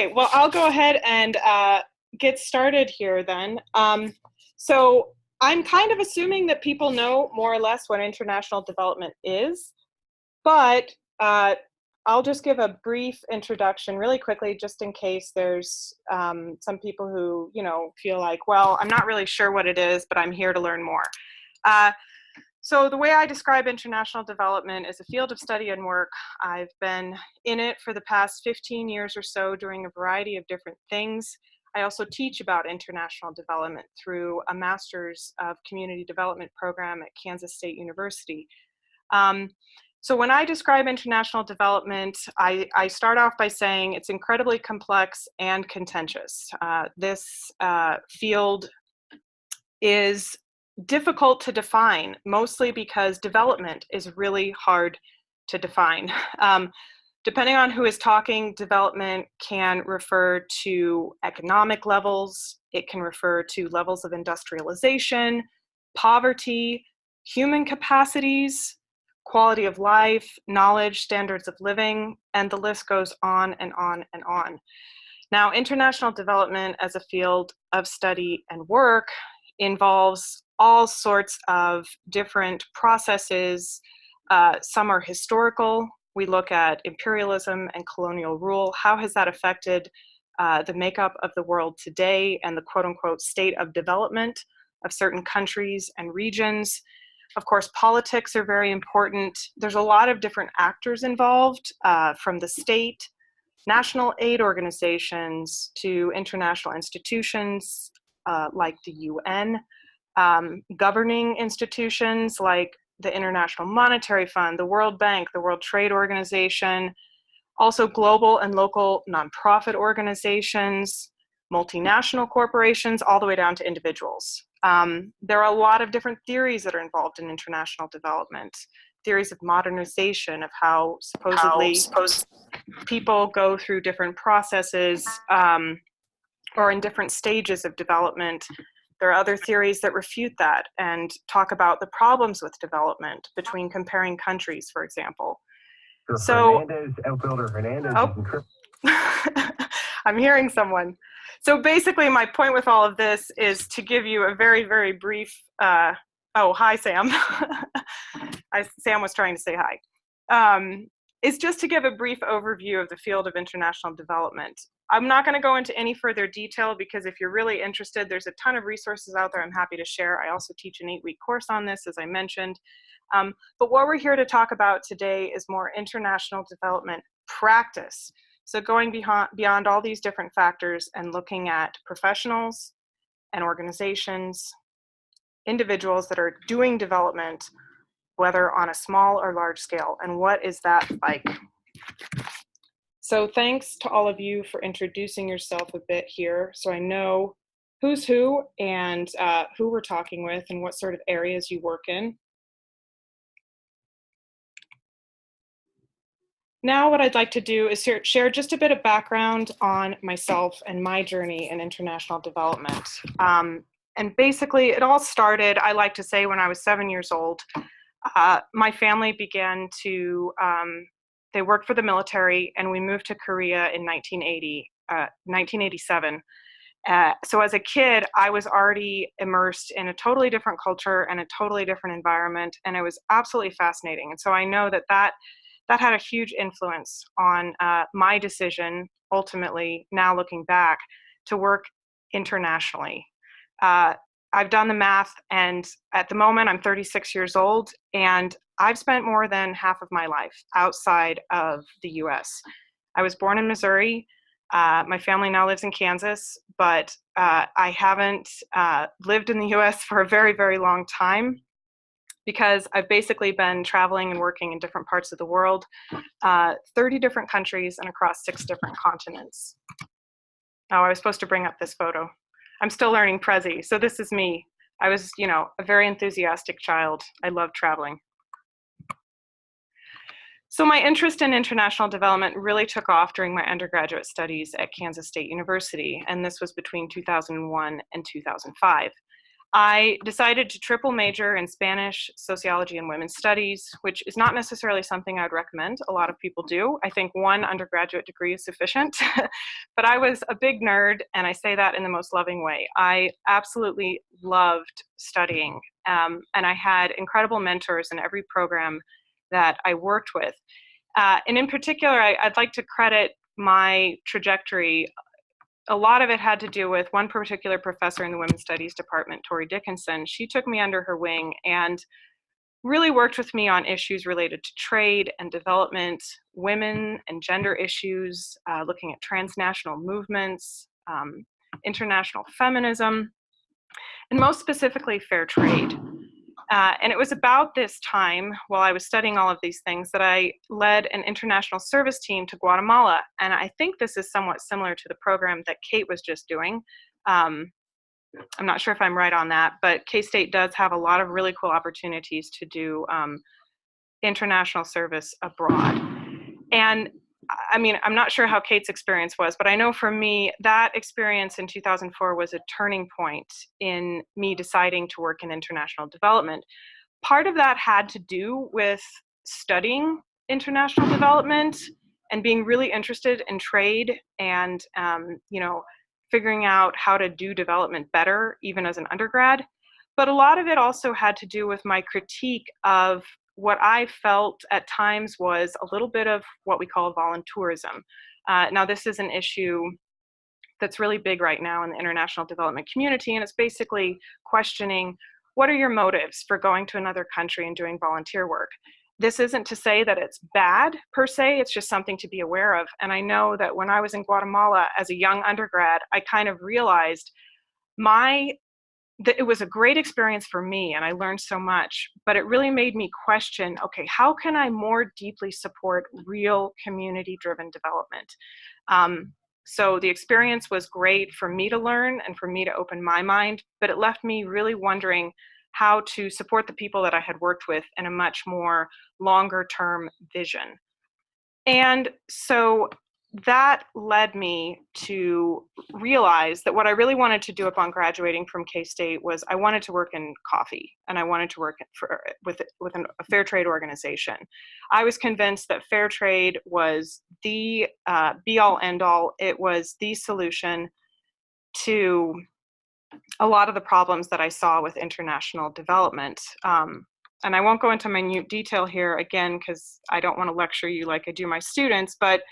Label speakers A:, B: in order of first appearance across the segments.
A: Okay, well, I'll go ahead and get started here then. So I'm kind of assuming that people know more or less what international development is, but I'll just give a brief introduction really quickly, just in case there's some people who, feel like, well, I'm not really sure what it is, but I'm here to learn more. So the way I describe international development is a field of study and work. I've been in it for the past 15 years or so doing a variety of different things. I also teach about international development through a Master's of Community Development program at Kansas State University. So when I describe international development, I start off by saying it's incredibly complex and contentious. This field is difficult to define, mostly because development is really hard to define. Depending on who is talking, development can refer to economic levels, it can refer to levels of industrialization, poverty, human capacities, quality of life, knowledge, standards of living, and the list goes on and on and on. Now, international development as a field of study and work involves all sorts of different processes. Some are historical. We look at imperialism and colonial rule. How has that affected the makeup of the world today and the quote-unquote state of development of certain countries and regions? Of course, politics are very important. There's a lot of different actors involved, from the state, national aid organizations, to international institutions like the UN, governing institutions like the International Monetary Fund, the World Bank, the World Trade Organization, also global and local nonprofit organizations, multinational corporations, all the way down to individuals. There are a lot of different theories that are involved in international development. Theories of modernization, of how supposedly people go through different processes or in different stages of development. There are other theories that refute that and talk about the problems with development between comparing countries, for example. Hernandez. I'm hearing someone. So basically my point with all of this is to give you a very, very brief, oh, hi, Sam. Sam was trying to say hi. Is just to give a brief overview of the field of international development. I'm not going to go into any further detail because if you're really interested, there's a ton of resources out there I'm happy to share. I also teach an 8-week course on this, as I mentioned. But what we're here to talk about today is more international development practice. So going beyond all these different factors and looking at professionals and organizations, individuals that are doing development, whether on a small or large scale, and what is that like? So thanks to all of you for introducing yourself a bit here, so I know who's who and who we're talking with and what sort of areas you work in. Now what I'd like to do is share just a bit of background on myself and my journey in international development. And basically it all started, I like to say, when I was 7 years old. My family began to, they worked for the military, and we moved to Korea in 1987. So as a kid, I was already immersed in a totally different culture and a totally different environment, and it was absolutely fascinating. And so I know that had a huge influence on my decision, ultimately, now looking back, to work internationally. I've done the math, and at the moment I'm 36 years old, and I've spent more than half of my life outside of the US. I was born in Missouri. My family now lives in Kansas, but I haven't lived in the US for a very, very long time because I've basically been traveling and working in different parts of the world, 30 different countries and across 6 different continents. Oh, I was supposed to bring up this photo. I'm still learning Prezi, so this is me. I was, a very enthusiastic child. I loved traveling. So my interest in international development really took off during my undergraduate studies at Kansas State University, and this was between 2001 and 2005. I decided to triple major in Spanish, sociology, and women's studies, which is not necessarily something I'd recommend. A lot of people do. I think one undergraduate degree is sufficient. But I was a big nerd, and I say that in the most loving way. I absolutely loved studying, and I had incredible mentors in every program that I worked with. And in particular, I'd like to credit my trajectory. A lot of it had to do with one particular professor in the women's studies department, Tori Dickinson. She took me under her wing and really worked with me on issues related to trade and development, women and gender issues, looking at transnational movements, international feminism, and most specifically fair trade. And it was about this time, while I was studying all of these things, that I led an international service team to Guatemala. And I think this is somewhat similar to the program that Kate was just doing. I'm not sure if I'm right on that, but K-State does have a lot of really cool opportunities to do international service abroad. And I mean, I'm not sure how Kate's experience was, but I know for me, that experience in 2004 was a turning point in me deciding to work in international development. Part of that had to do with studying international development and being really interested in trade and, figuring out how to do development better, even as an undergrad. But a lot of it also had to do with my critique of what I felt at times was a little bit of what we call voluntourism. Now, this is an issue that's really big right now in the international development community, and it's basically questioning, what are your motives for going to another country and doing volunteer work? This isn't to say that it's bad per se, it's just something to be aware of. And I know that when I was in Guatemala as a young undergrad, I kind of realized that it was a great experience for me and I learned so much, but it really made me question, okay, how can I more deeply support real community-driven development? So the experience was great for me to learn and for me to open my mind, but it left me really wondering how to support the people that I had worked with in a much more longer-term vision. And so that led me to realize that what I really wanted to do upon graduating from K-State was I wanted to work in coffee, and I wanted to work with a fair trade organization. I was convinced that fair trade was the be-all, end-all. It was the solution to a lot of the problems that I saw with international development. And I won't go into minute detail here again, because I don't want to lecture you like I do my students, but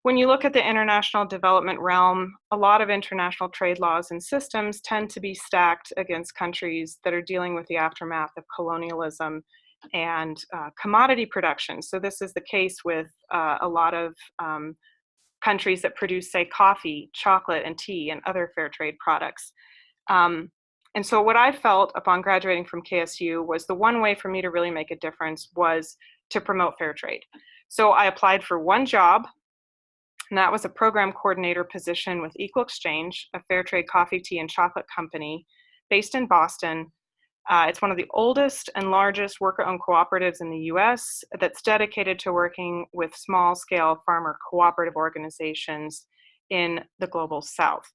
A: when you look at the international development realm, a lot of international trade laws and systems tend to be stacked against countries that are dealing with the aftermath of colonialism and commodity production. So this is the case with a lot of countries that produce, say, coffee, chocolate, and tea, and other fair trade products. And so what I felt upon graduating from KSU was the one way for me to really make a difference was to promote fair trade. So I applied for one job, and that was a program coordinator position with Equal Exchange, a fair trade coffee, tea, and chocolate company based in Boston. It's one of the oldest and largest worker-owned cooperatives in the US that's dedicated to working with small-scale farmer cooperative organizations in the global South.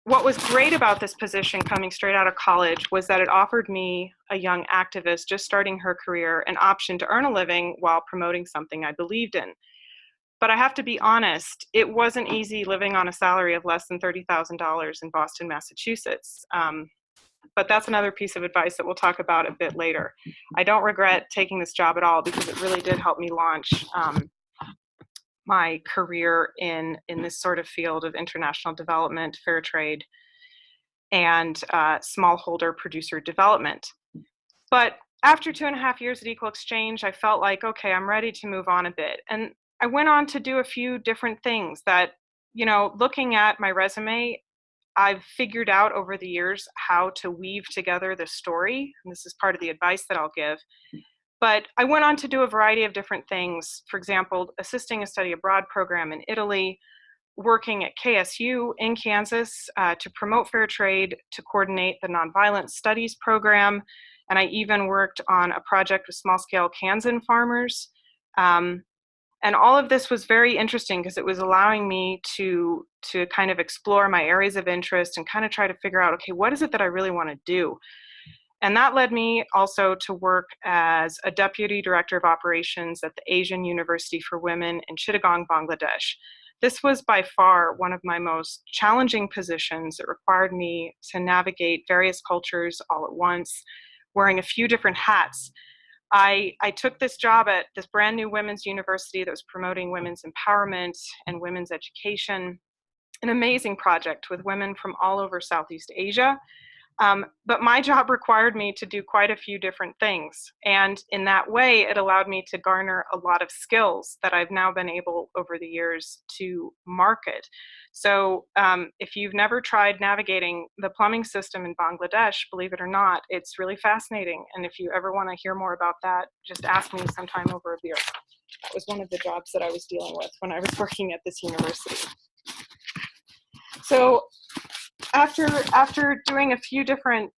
A: What was great about this position coming straight out of college was that it offered me, a young activist just starting her career, an option to earn a living while promoting something I believed in. But I have to be honest, it wasn't easy living on a salary of less than $30,000 in Boston, Massachusetts. But that's another piece of advice that we'll talk about a bit later. I don't regret taking this job at all because it really did help me launch my career in this sort of field of international development, fair trade, and smallholder producer development. But after 2.5 years at Equal Exchange, I felt like, okay, I'm ready to move on a bit. And I went on to do a few different things that, looking at my resume, I've figured out over the years how to weave together the story. And this is part of the advice that I'll give. But I went on to do a variety of different things. For example, assisting a study abroad program in Italy, working at KSU in Kansas to promote fair trade, to coordinate the nonviolent studies program. And I even worked on a project with small-scale Kansan farmers. And And all of this was very interesting because it was allowing me to kind of explore my areas of interest and kind of try to figure out, okay, what is it that I really want to do? And that led me also to work as a deputy director of operations at the Asian University for Women in Chittagong, Bangladesh. This was by far one of my most challenging positions. It required me to navigate various cultures all at once, wearing a few different hats. I took this job at this brand new women's university that was promoting women's empowerment and women's education, an amazing project with women from all over Southeast Asia. But my job required me to do quite a few different things. And in that way, it allowed me to garner a lot of skills that I've now been able over the years to market. So if you've never tried navigating the plumbing system in Bangladesh, believe it or not, it's really fascinating. And if you ever want to hear more about that, just ask me sometime over a beer. That was one of the jobs that I was dealing with when I was working at this university. So after doing a few different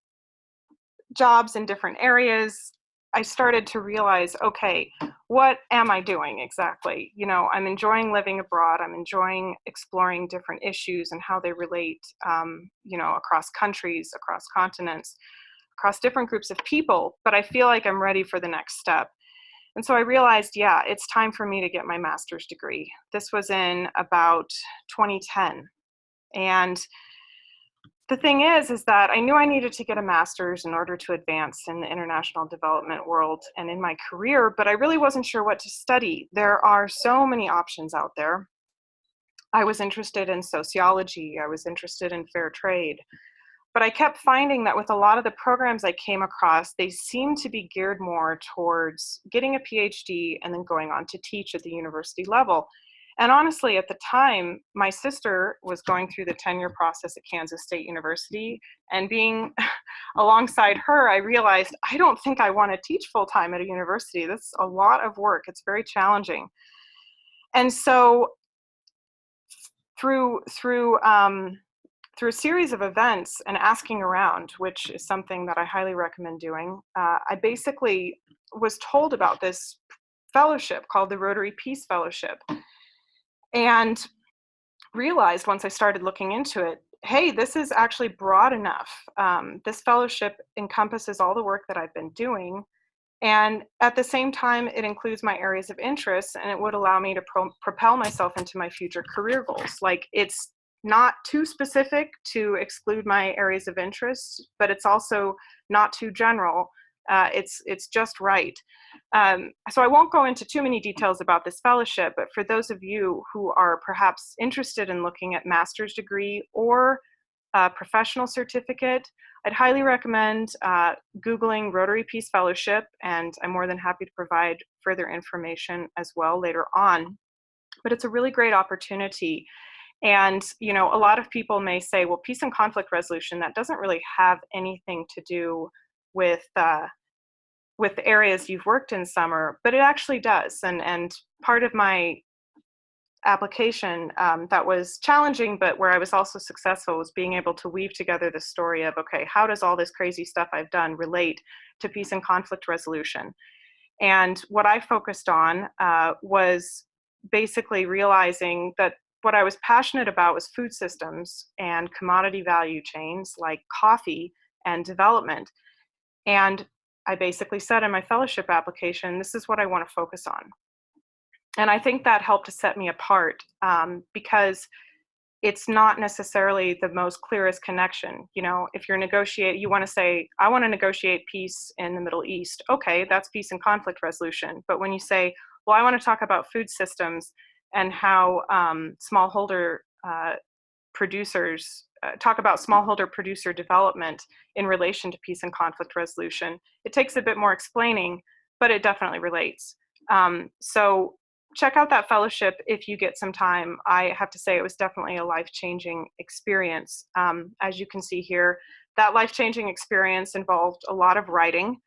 A: jobs in different areas, I started to realize, okay, what am I doing exactly? You know, I'm enjoying living abroad. I'm enjoying exploring different issues and how they relate, you know, across countries, across continents, across different groups of people. But I feel like I'm ready for the next step. And so I realized, yeah, it's time for me to get my master's degree. This was in about 2010. And the thing is that I knew I needed to get a master's in order to advance in the international development world and in my career, but I really wasn't sure what to study. There are so many options out there. I was interested in sociology. I was interested in fair trade. But I kept finding that with a lot of the programs I came across, they seemed to be geared more towards getting a PhD and then going on to teach at the university level. And honestly, at the time, my sister was going through the tenure process at Kansas State University, and being alongside her, I realized I don't think I want to teach full-time at a university. That's a lot of work. It's very challenging. And so through a series of events and asking around, which is something that I highly recommend doing, I basically was told about this fellowship called the Rotary Peace Fellowship, and realized once I started looking into it, hey, this is actually broad enough. This fellowship encompasses all the work that I've been doing, and at the same time, it includes my areas of interest, and it would allow me to propel myself into my future career goals. Like, it's not too specific to exclude my areas of interest, but it's also not too general. It's just right. So I won't go into too many details about this fellowship, but for those of you who are perhaps interested in looking at master's degree or a professional certificate, I'd highly recommend Googling Rotary Peace Fellowship, and I'm more than happy to provide further information as well later on. But it's a really great opportunity. And, you know, a lot of people may say, well, peace and conflict resolution, that doesn't really have anything to do with the areas you've worked in, Summer, but it actually does. And part of my application that was challenging, but where I was also successful, was being able to weave together the story of, okay, how does all this crazy stuff I've done relate to peace and conflict resolution? And what I focused on was basically realizing that what I was passionate about was food systems and commodity value chains like coffee and development. And I basically said in my fellowship application, this is what I want to focus on. And I think that helped to set me apart because it's not necessarily the most clearest connection. You know, if you're negotiating, you want to say, I want to negotiate peace in the Middle East. Okay, that's peace and conflict resolution. But when you say, well, I want to talk about food systems and how smallholder producers talk about smallholder producer development in relation to peace and conflict resolution, it takes a bit more explaining, but it definitely relates. So check out that fellowship if you get some time. I have to say it was definitely a life-changing experience. As you can see here, that life-changing experience involved a lot of writing.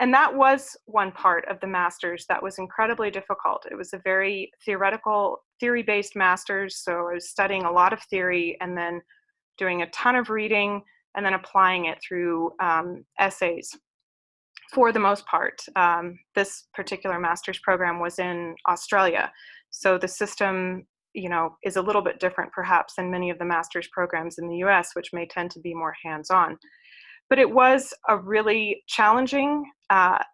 A: And that was one part of the master's that was incredibly difficult. It was a very theoretical, theory-based master's, so I was studying a lot of theory and then doing a ton of reading and then applying it through essays. for the most part. This particular master's program was in Australia. So the system, is a little bit different perhaps than many of the master's programs in the US, which may tend to be more hands-on. But it was a really challenging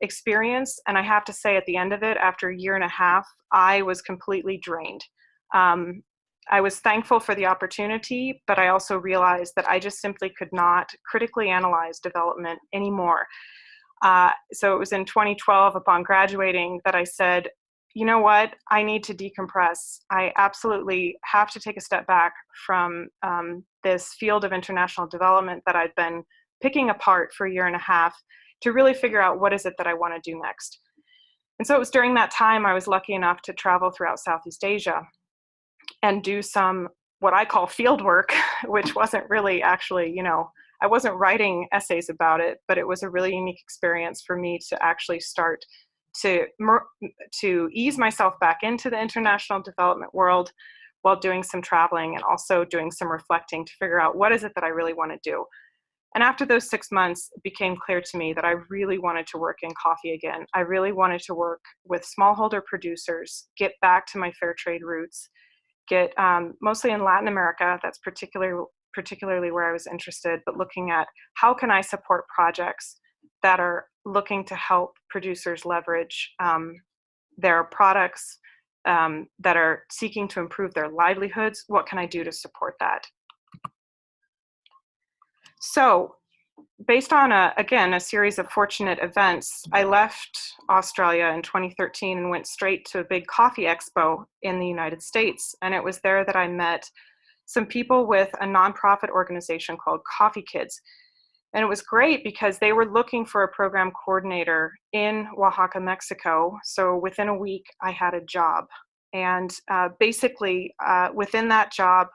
A: experience. And I have to say, at the end of it, after a year and a half, I was completely drained. I was thankful for the opportunity, but I also realized that I just simply could not critically analyze development anymore. So it was in 2012, upon graduating, that I said, you know what, I need to decompress. I absolutely have to take a step back from this field of international development that I've been picking apart for a year and a half to really figure out what is it that I want to do next. And so it was during that time I was lucky enough to travel throughout Southeast Asia and do some what I call field work, which wasn't really actually, I wasn't writing essays about it, but it was a really unique experience for me to actually start to ease myself back into the international development world while doing some traveling and also doing some reflecting to figure out what is it that I really want to do. And after those 6 months, it became clear to me that I really wanted to work in coffee again. I really wanted to work with smallholder producers, get back to my fair trade roots, get mostly in Latin America. That's particularly where I was interested, but looking at how can I support projects that are looking to help producers leverage their products, that are seeking to improve their livelihoods. What can I do to support that? So based on, a series of fortunate events, I left Australia in 2013 and went straight to a big coffee expo in the United States. And it was there that I met some people with a nonprofit organization called Coffee Kids. And it was great because they were looking for a program coordinator in Oaxaca, Mexico. So within a week, I had a job. And basically, within that job,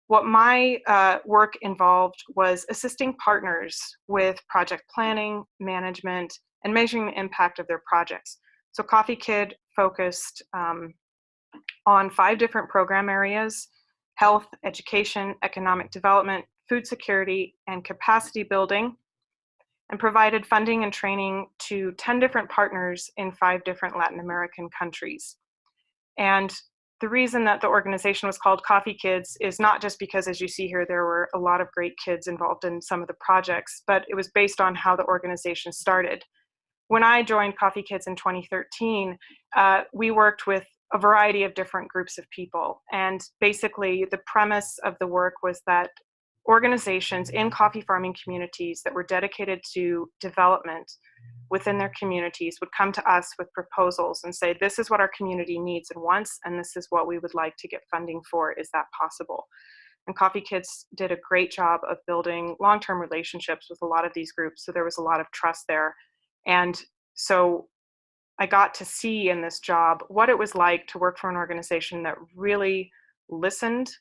A: what my work involved was assisting partners with project planning, management, and measuring the impact of their projects. So Coffee Kid focused on 5 different program areas: health, education, economic development, food security, and capacity building, and provided funding and training to 10 different partners in 5 different Latin American countries. And the reason that the organization was called Coffee Kids is not just because, as you see here, there were a lot of great kids involved in some of the projects, but it was based on how the organization started. When I joined Coffee Kids in 2013, we worked with a variety of different groups of people. And basically, the premise of the work was that organizations in coffee farming communities that were dedicated to development within their communities would come to us with proposals and say, this is what our community needs and wants, and this is what we would like to get funding for. Is that possible? And Coffee Kids did a great job of building long-term relationships with a lot of these groups, so there was a lot of trust there. And so I got to see in this job what it was like to work for an organization that really listened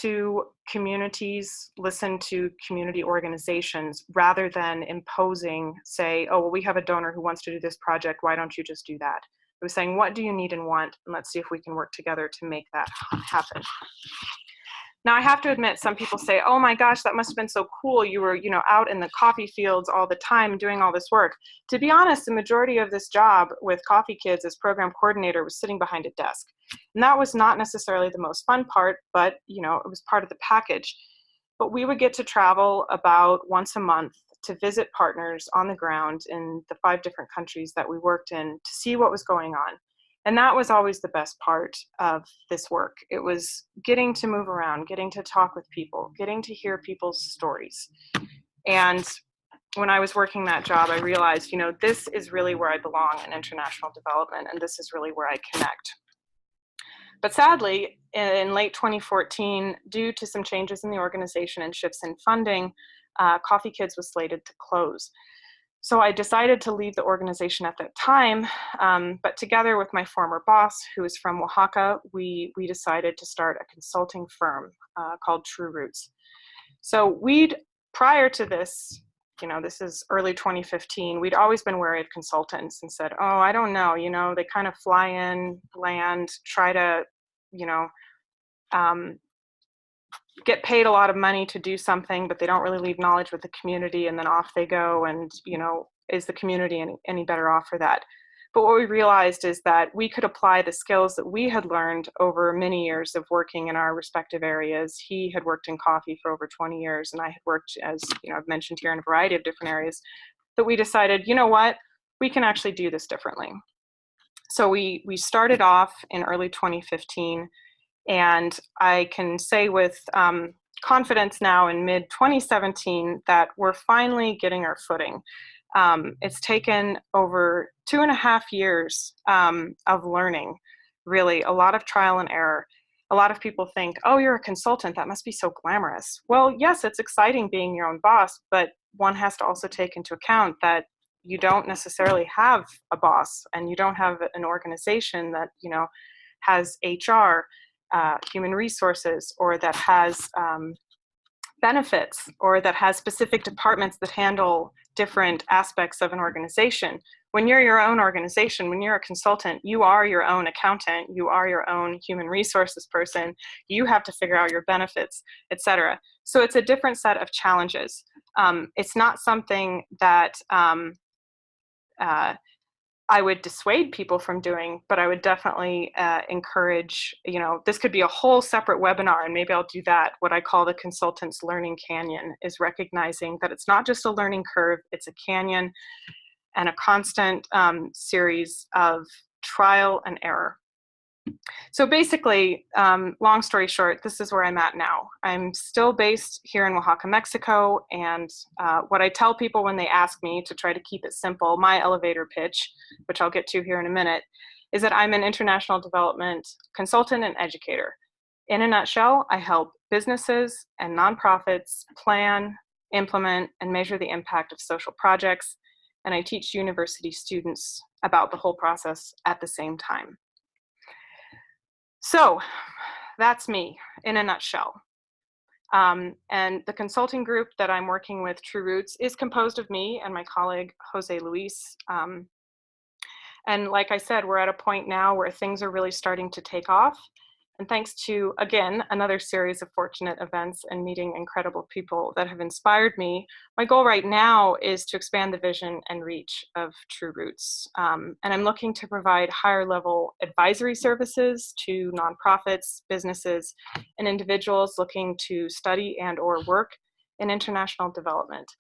A: to communities, listen to community organizations, rather than imposing, say, oh, well, we have a donor who wants to do this project, why don't you just do that? It was saying, what do you need and want? And let's see if we can work together to make that happen. Now, I have to admit, some people say, oh my gosh, that must have been so cool. You were, out in the coffee fields all the time doing all this work. To be honest, the majority of this job with Coffee Kids as program coordinator was sitting behind a desk. And that was not necessarily the most fun part, but, it was part of the package. But we would get to travel about once a month to visit partners on the ground in the 5 different countries that we worked in to see what was going on. And that was always the best part of this work. It was getting to move around, getting to talk with people, getting to hear people's stories. And when I was working that job, I realized, this is really where I belong in international development, and this is really where I connect. But sadly, in late 2014, due to some changes in the organization and shifts in funding, Coffee Kids was slated to close. So I decided to leave the organization at that time, but together with my former boss, who is from Oaxaca, we decided to start a consulting firm called True Roots. So prior to this, this is early 2015, we'd always been wary of consultants and said, oh, I don't know, they kind of fly in, land, try to, get paid a lot of money to do something, but they don't really leave knowledge with the community, and then off they go. And, is the community any better off for that? But what we realized is that we could apply the skills that we had learned over many years of working in our respective areas. He had worked in coffee for over 20 years, and I had worked, as I've mentioned here, in a variety of different areas, that we decided, you know what, we can actually do this differently. So we started off in early 2015, and I can say with confidence now in mid 2017 that we're finally getting our footing. It's taken over 2.5 years of learning, really, a lot of trial and error. A lot of people think, oh, you're a consultant, that must be so glamorous. Well, yes, it's exciting being your own boss, but one has to also take into account that you don't necessarily have a boss, and you don't have an organization that has HR, human resources, or that has benefits, or that has specific departments that handle different aspects of an organization. When you're your own organization, when you're a consultant, you are your own accountant, you are your own human resources person, you have to figure out your benefits, etc. So it's a different set of challenges. It's not something that I would dissuade people from doing, but I would definitely encourage, this could be a whole separate webinar, and maybe I'll do that. What I call the consultant's learning canyon is recognizing that it's not just a learning curve, it's a canyon and a constant series of trial and error. So basically, long story short, this is where I'm at now. I'm still based here in Oaxaca, Mexico, and what I tell people when they ask me, to try to keep it simple, my elevator pitch, which I'll get to here in a minute, is that I'm an international development consultant and educator. In a nutshell, I help businesses and nonprofits plan, implement, and measure the impact of social projects, and I teach university students about the whole process at the same time. So that's me in a nutshell. And the consulting group that I'm working with, True Roots, is composed of me and my colleague, Jose Luis. And like I said, we're at a point now where things are really starting to take off. And thanks to, again, another series of fortunate events and meeting incredible people that have inspired me, my goal right now is to expand the vision and reach of True Roots. And I'm looking to provide higher level advisory services to nonprofits, businesses, and individuals looking to study and or work in international development.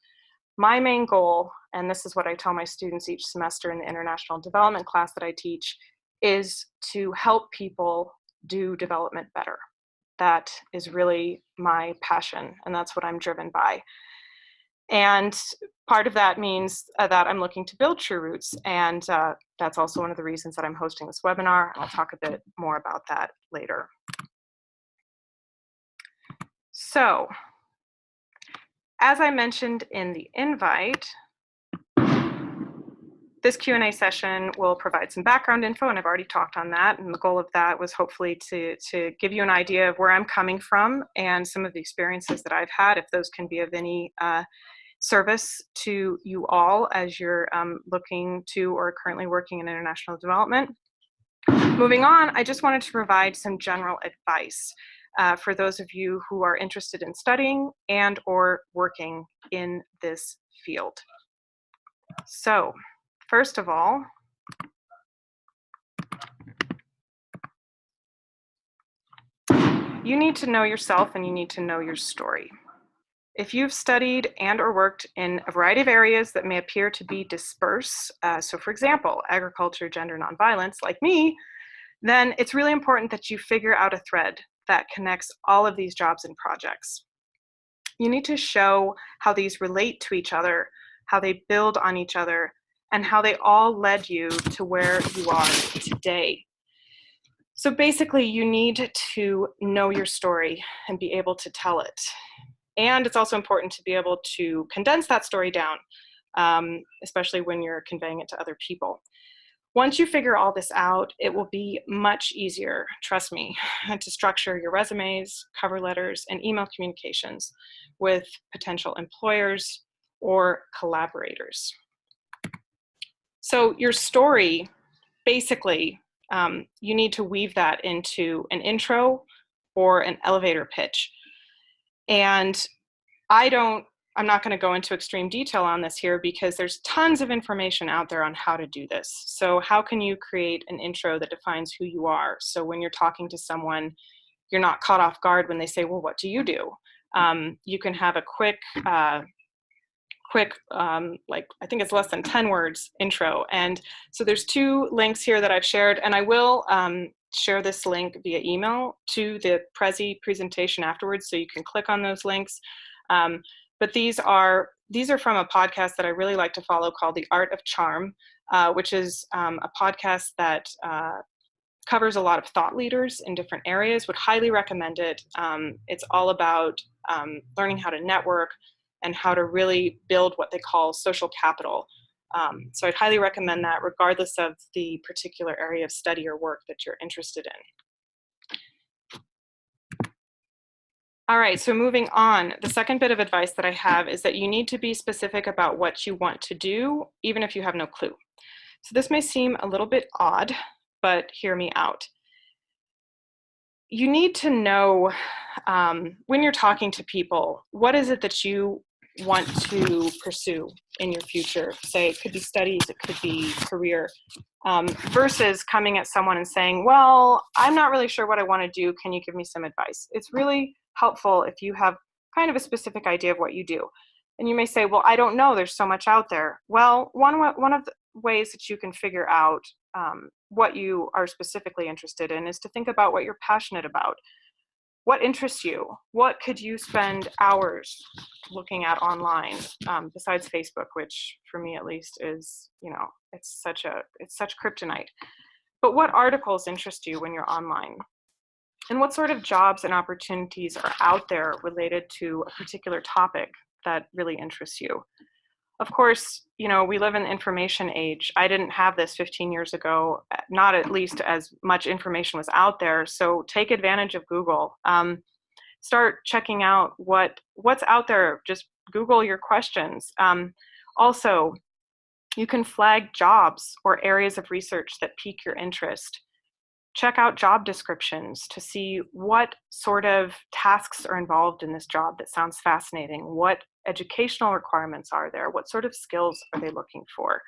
A: My main goal, and this is what I tell my students each semester in the international development class that I teach, is to help people do development better. That is really my passion, and that's what I'm driven by. And part of that means that I'm looking to build True Roots, and that's also one of the reasons that I'm hosting this webinar. I'll talk a bit more about that later. So, as I mentioned in the invite, this Q&A session will provide some background info, and I've already talked on that, and the goal of that was hopefully to give you an idea of where I'm coming from and some of the experiences that I've had, if those can be of any service to you all as you're looking to or currently working in international development. Moving on, I just wanted to provide some general advice for those of you who are interested in studying and or working in this field. So, first of all, you need to know yourself and you need to know your story. If you've studied and or worked in a variety of areas that may appear to be disperse, so for example, agriculture, gender, nonviolence, like me, then it's really important that you figure out a thread that connects all of these jobs and projects. You need to show how these relate to each other, how they build on each other, and how they all led you to where you are today. So basically, you need to know your story and be able to tell it. And it's also important to be able to condense that story down, especially when you're conveying it to other people. Once you figure all this out, it will be much easier, trust me, to structure your resumes, cover letters, and email communications with potential employers or collaborators. So your story, basically, you need to weave that into an intro or an elevator pitch. And I don't I'm not going to go into extreme detail on this here because there's tons of information out there on how to do this. So how can you create an intro that defines who you are? So when you're talking to someone, you're not caught off guard when they say, well, what do you do? You can have a quick, like I think it's less than 10 words intro. And so there's 2 links here that I've shared, and I will share this link via email to the Prezi presentation afterwards, so you can click on those links. But these are from a podcast that I really like to follow called The Art of Charm, which is a podcast that covers a lot of thought leaders in different areas. Would highly recommend it. It's all about learning how to network and how to really build what they call social capital. So I'd highly recommend that regardless of the particular area of study or work that you're interested in. All right, so moving on, the second bit of advice that I have is that you need to be specific about what you want to do, even if you have no clue. So this may seem a little bit odd, but hear me out. You need to know when you're talking to people, what is it that you want to pursue in your future? Say it could be studies, it could be career, versus coming at someone and saying, well, I'm not really sure what I want to do. Can you give me some advice? It's really helpful if you have kind of a specific idea of what you do. And you may say, well, I don't know, there's so much out there. Well, one of the ways that you can figure out what you are specifically interested in is to think about what you're passionate about. What interests you? What could you spend hours looking at online, besides Facebook, which for me at least is, it's such kryptonite. But what articles interest you when you're online? And what sort of jobs and opportunities are out there related to a particular topic that really interests you? Of course, we live in the information age. I didn't have this 15 years ago, not at least as much information was out there. So take advantage of Google. Start checking out what's out there. Just Google your questions. Also, you can flag jobs or areas of research that pique your interest. Check out job descriptions to see what sort of tasks are involved in this job that sounds fascinating. What educational requirements are there? What sort of skills are they looking for?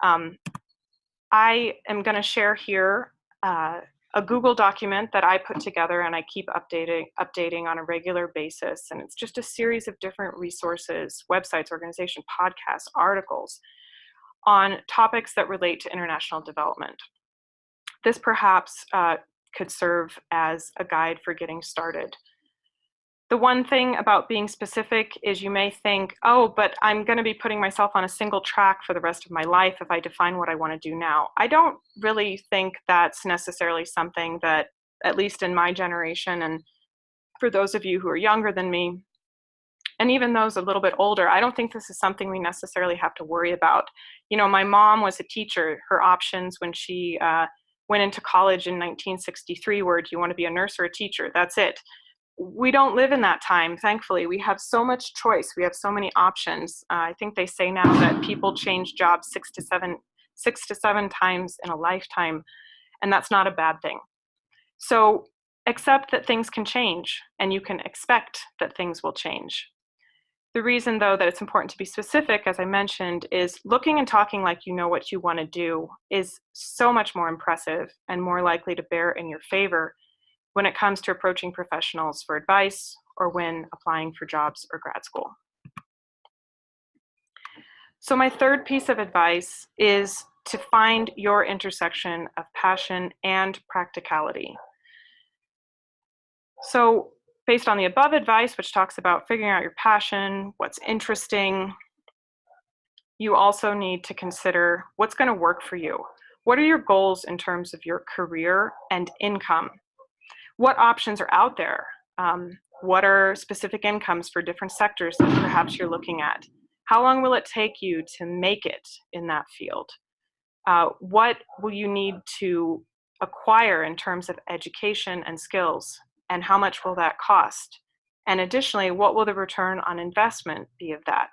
A: I am going to share here a Google document that I put together and I keep updating on a regular basis. And it's just a series of different resources, websites, organizations, podcasts, articles on topics that relate to international development. This perhaps could serve as a guide for getting started. The one thing about being specific is you may think, oh, but I'm going to be putting myself on a single track for the rest of my life if I define what I want to do now. I don't really think that's necessarily something that, at least in my generation, and for those of you who are younger than me, and even those a little bit older, I don't think this is something we necessarily have to worry about. My mom was a teacher. Her options when she went into college in 1963 were, do you want to be a nurse or a teacher? That's it. We don't live in that time, thankfully. We have so much choice. We have so many options. I think they say now that people change jobs 6 to 7 times in a lifetime, and that's not a bad thing. So accept that things can change, and you can expect that things will change. The reason, though, that it's important to be specific, as I mentioned, is looking and talking like you know what you want to do is so much more impressive and more likely to bear in your favor when it comes to approaching professionals for advice or when applying for jobs or grad school. So my third piece of advice is to find your intersection of passion and practicality. So based on the above advice, which talks about figuring out your passion, what's interesting, you also need to consider what's going to work for you. What are your goals in terms of your career and income? What options are out there? What are specific incomes for different sectors that perhaps you're looking at? How long will it take you to make it in that field? What will you need to acquire in terms of education and skills? And how much will that cost? And additionally, what will the return on investment be of that?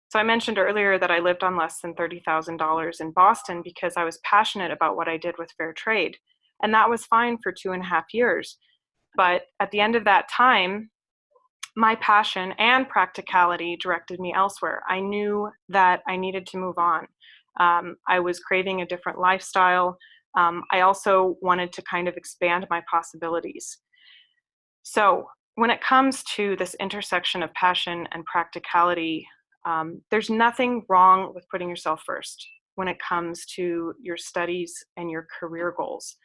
A: So I mentioned earlier that I lived on less than $30,000 in Boston because I was passionate about what I did with fair trade. And that was fine for 2.5 years. But at the end of that time, my passion and practicality directed me elsewhere. I knew that I needed to move on. I was craving a different lifestyle. I also wanted to kind of expand my possibilities. So when it comes to this intersection of passion and practicality, there's nothing wrong with putting yourself first when it comes to your studies and your career goals.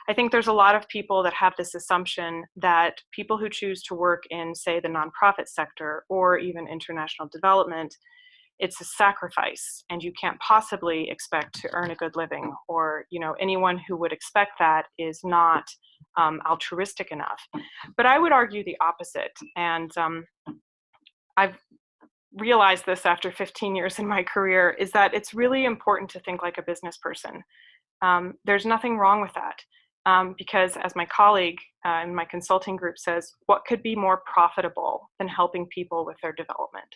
A: I think there's a lot of people that have this assumption that people who choose to work in, say, the nonprofit sector or even international development, it's a sacrifice and you can't possibly expect to earn a good living, or anyone who would expect that is not altruistic enough. But I would argue the opposite, and I've realized this after 15 years in my career, is that it's really important to think like a business person. There's nothing wrong with that, because as my colleague in my consulting group says, what could be more profitable than helping people with their development?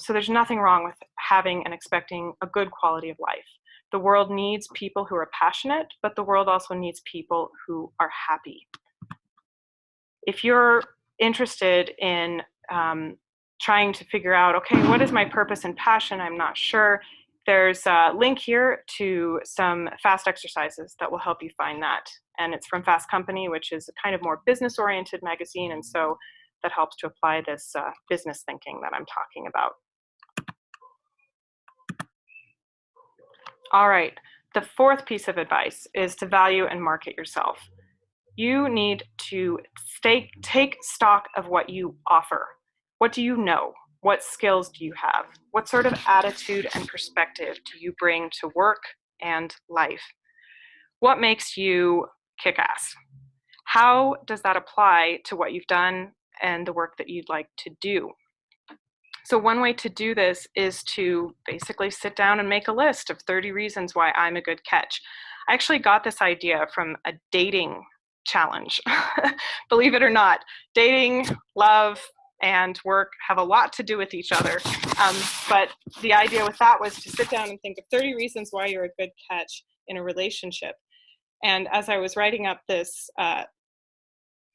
A: So there's nothing wrong with having and expecting a good quality of life. The world needs people who are passionate, but the world also needs people who are happy. If you're interested in trying to figure out, okay, what is my purpose and passion? I'm not sure. There's a link here to some fast exercises that will help you find that. And it's from Fast Company, which is a kind of more business-oriented magazine. And so that helps to apply this business thinking that I'm talking about. All right, the fourth piece of advice is to value and market yourself. You need to take stock of what you offer. What do you know? What skills do you have? What sort of attitude and perspective do you bring to work and life? What makes you kick ass? How does that apply to what you've done and the work that you'd like to do? So one way to do this is to basically sit down and make a list of 30 reasons why I'm a good catch. I actually got this idea from a dating challenge. Believe it or not, dating, love, and work have a lot to do with each other. But the idea with that was to sit down and think of 30 reasons why you're a good catch in a relationship. And as I was writing up this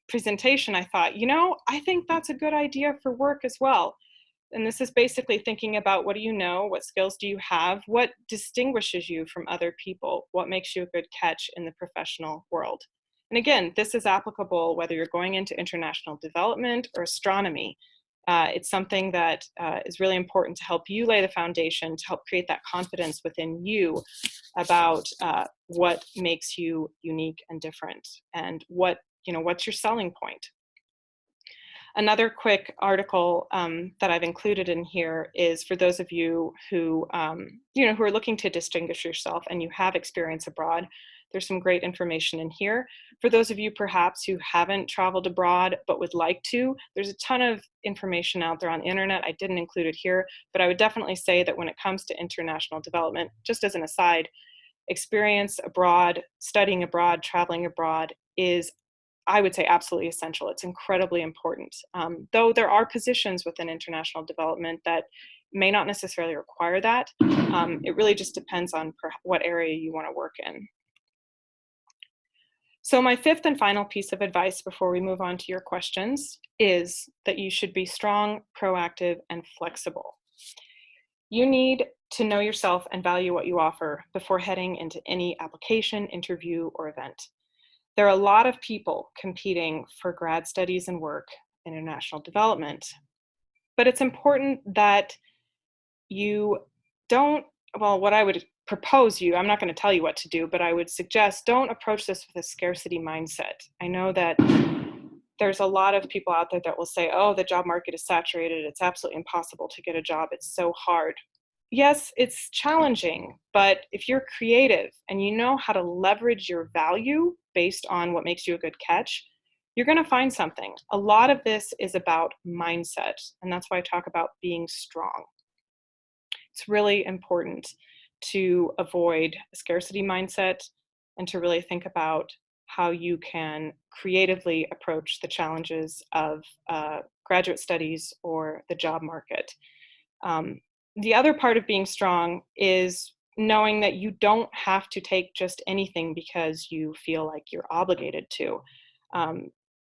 A: presentation, I thought, I think that's a good idea for work as well. And this is basically thinking about, what do you know? What skills do you have? What distinguishes you from other people? What makes you a good catch in the professional world? And again, this is applicable whether you're going into international development or astronomy. It's something that is really important to help you lay the foundation, to help create that confidence within you about what makes you unique and different, and what's your selling point. Another quick article that I've included in here is for those of you who, who are looking to distinguish yourself and you have experience abroad. There's some great information in here. For those of you perhaps who haven't traveled abroad but would like to, there's a ton of information out there on the internet. I didn't include it here, but I would definitely say that when it comes to international development, just as an aside, experience abroad, studying abroad, traveling abroad is, I would say, absolutely essential. It's incredibly important. Though there are positions within international development that may not necessarily require that. It really just depends on what area you want to work in. So my fifth and final piece of advice before we move on to your questions is that you should be strong, proactive, and flexible. You need to know yourself and value what you offer before heading into any application, interview, or event. There are a lot of people competing for grad studies and work in international development, but it's important that you don't, what I would propose you, I'm not going to tell you what to do, but I would suggest don't approach this with a scarcity mindset. I know that there's a lot of people out there that will say, oh, the job market is saturated. It's absolutely impossible to get a job. It's so hard. Yes, it's challenging, but if you're creative and you know how to leverage your value based on what makes you a good catch, you're going to find something. A lot of this is about mindset, and that's why I talk about being strong. It's really important to avoid a scarcity mindset and to really think about how you can creatively approach the challenges of graduate studies or the job market. The other part of being strong is knowing that you don't have to take just anything because you feel like you're obligated to.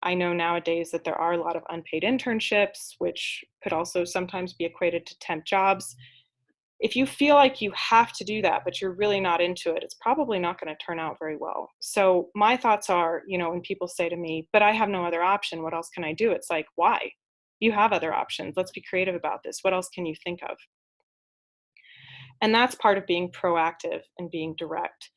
A: I know nowadays that there are a lot of unpaid internships, which could also sometimes be equated to temp jobs. If you feel like you have to do that, but you're really not into it, it's probably not going to turn out very well. So my thoughts are, when people say to me, but I have no other option, what else can I do? It's like, why? You have other options. Let's be creative about this. What else can you think of? And that's part of being proactive and being direct.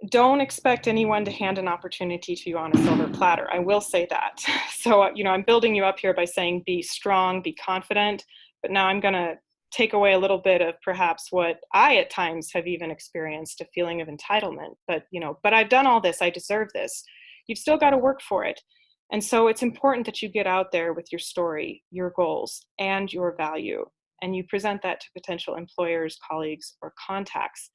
A: Don't expect anyone to hand an opportunity to you on a silver platter. I will say that. So, I'm building you up here by saying be strong, be confident, but now I'm going to take away a little bit of perhaps what I at times have even experienced, a feeling of entitlement. But I've done all this, I deserve this. You've still got to work for it. And so it's important that you get out there with your story, your goals, and your value, and you present that to potential employers, colleagues, or contacts.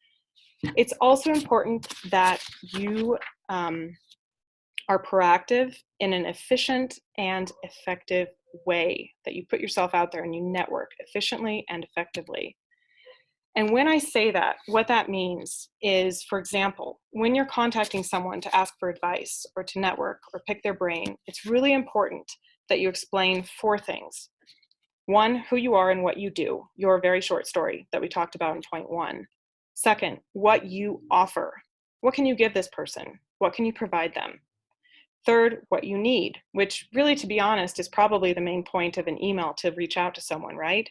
A: It's also important that you are proactive in an efficient and effective way, that you put yourself out there and you network efficiently and effectively. And when I say that, what that means is, for example, when you're contacting someone to ask for advice or to network or pick their brain, it's really important that you explain 4 things. 1, who you are and what you do, your very short story that we talked about in point 1. 2nd, what you offer. What can you give this person? What can you provide them? 3rd, what you need, which really, to be honest, is probably the main point of an email to reach out to someone, right?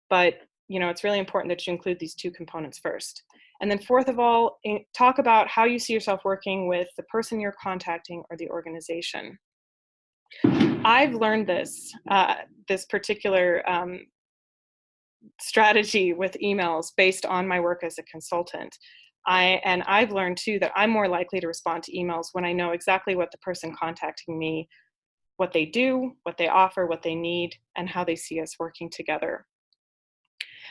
A: But, it's really important that you include these 2 components first. And then 4th of all, talk about how you see yourself working with the person you're contacting or the organization. I've learned this particular strategy with emails based on my work as a consultant. I've learned too that I'm more likely to respond to emails when I know exactly what the person contacting me, what they do, what they offer, what they need, and how they see us working together.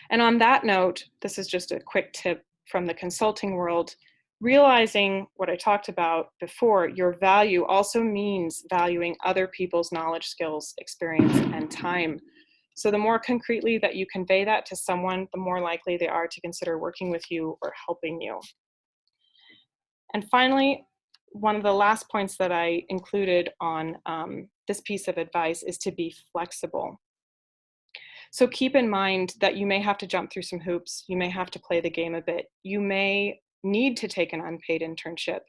A: And on that note, this is just a quick tip from the consulting world. Realizing what I talked about before, your value also means valuing other people's knowledge, skills, experience, and time. So the more concretely that you convey that to someone, the more likely they are to consider working with you or helping you. And finally, one of the last points that I included on this piece of advice is to be flexible. So keep in mind that you may have to jump through some hoops. You may have to play the game a bit. You may need to take an unpaid internship.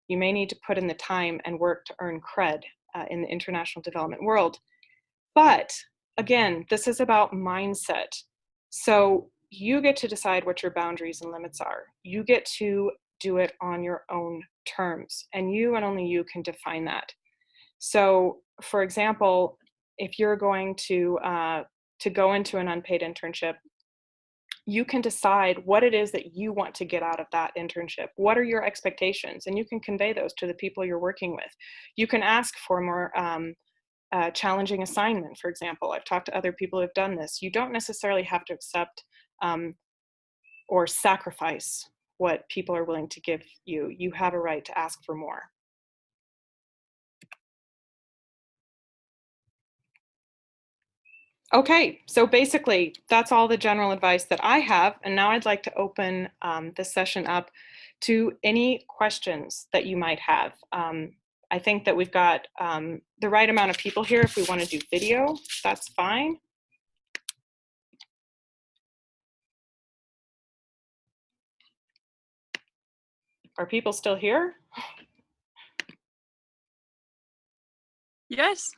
A: You may need to put in the time and work to earn cred in the international development world. But again, this is about mindset. So you get to decide what your boundaries and limits are. You get to do it on your own terms, and you and only you can define that. So, for example, if you're going to go into an unpaid internship, you can decide what it is that you want to get out of that internship. What are your expectations? And you can convey those to the people you're working with. You can ask for more challenging assignment, for example. I've talked to other people who've done this. You don't necessarily have to accept or sacrifice what people are willing to give you. You have a right to ask for more. Okay, so basically that's all the general advice that I have. And now I'd like to open this session up to any questions that you might have. I think that we've got the right amount of people here. If we want to do video, that's fine. Are people still here?
B: Yes.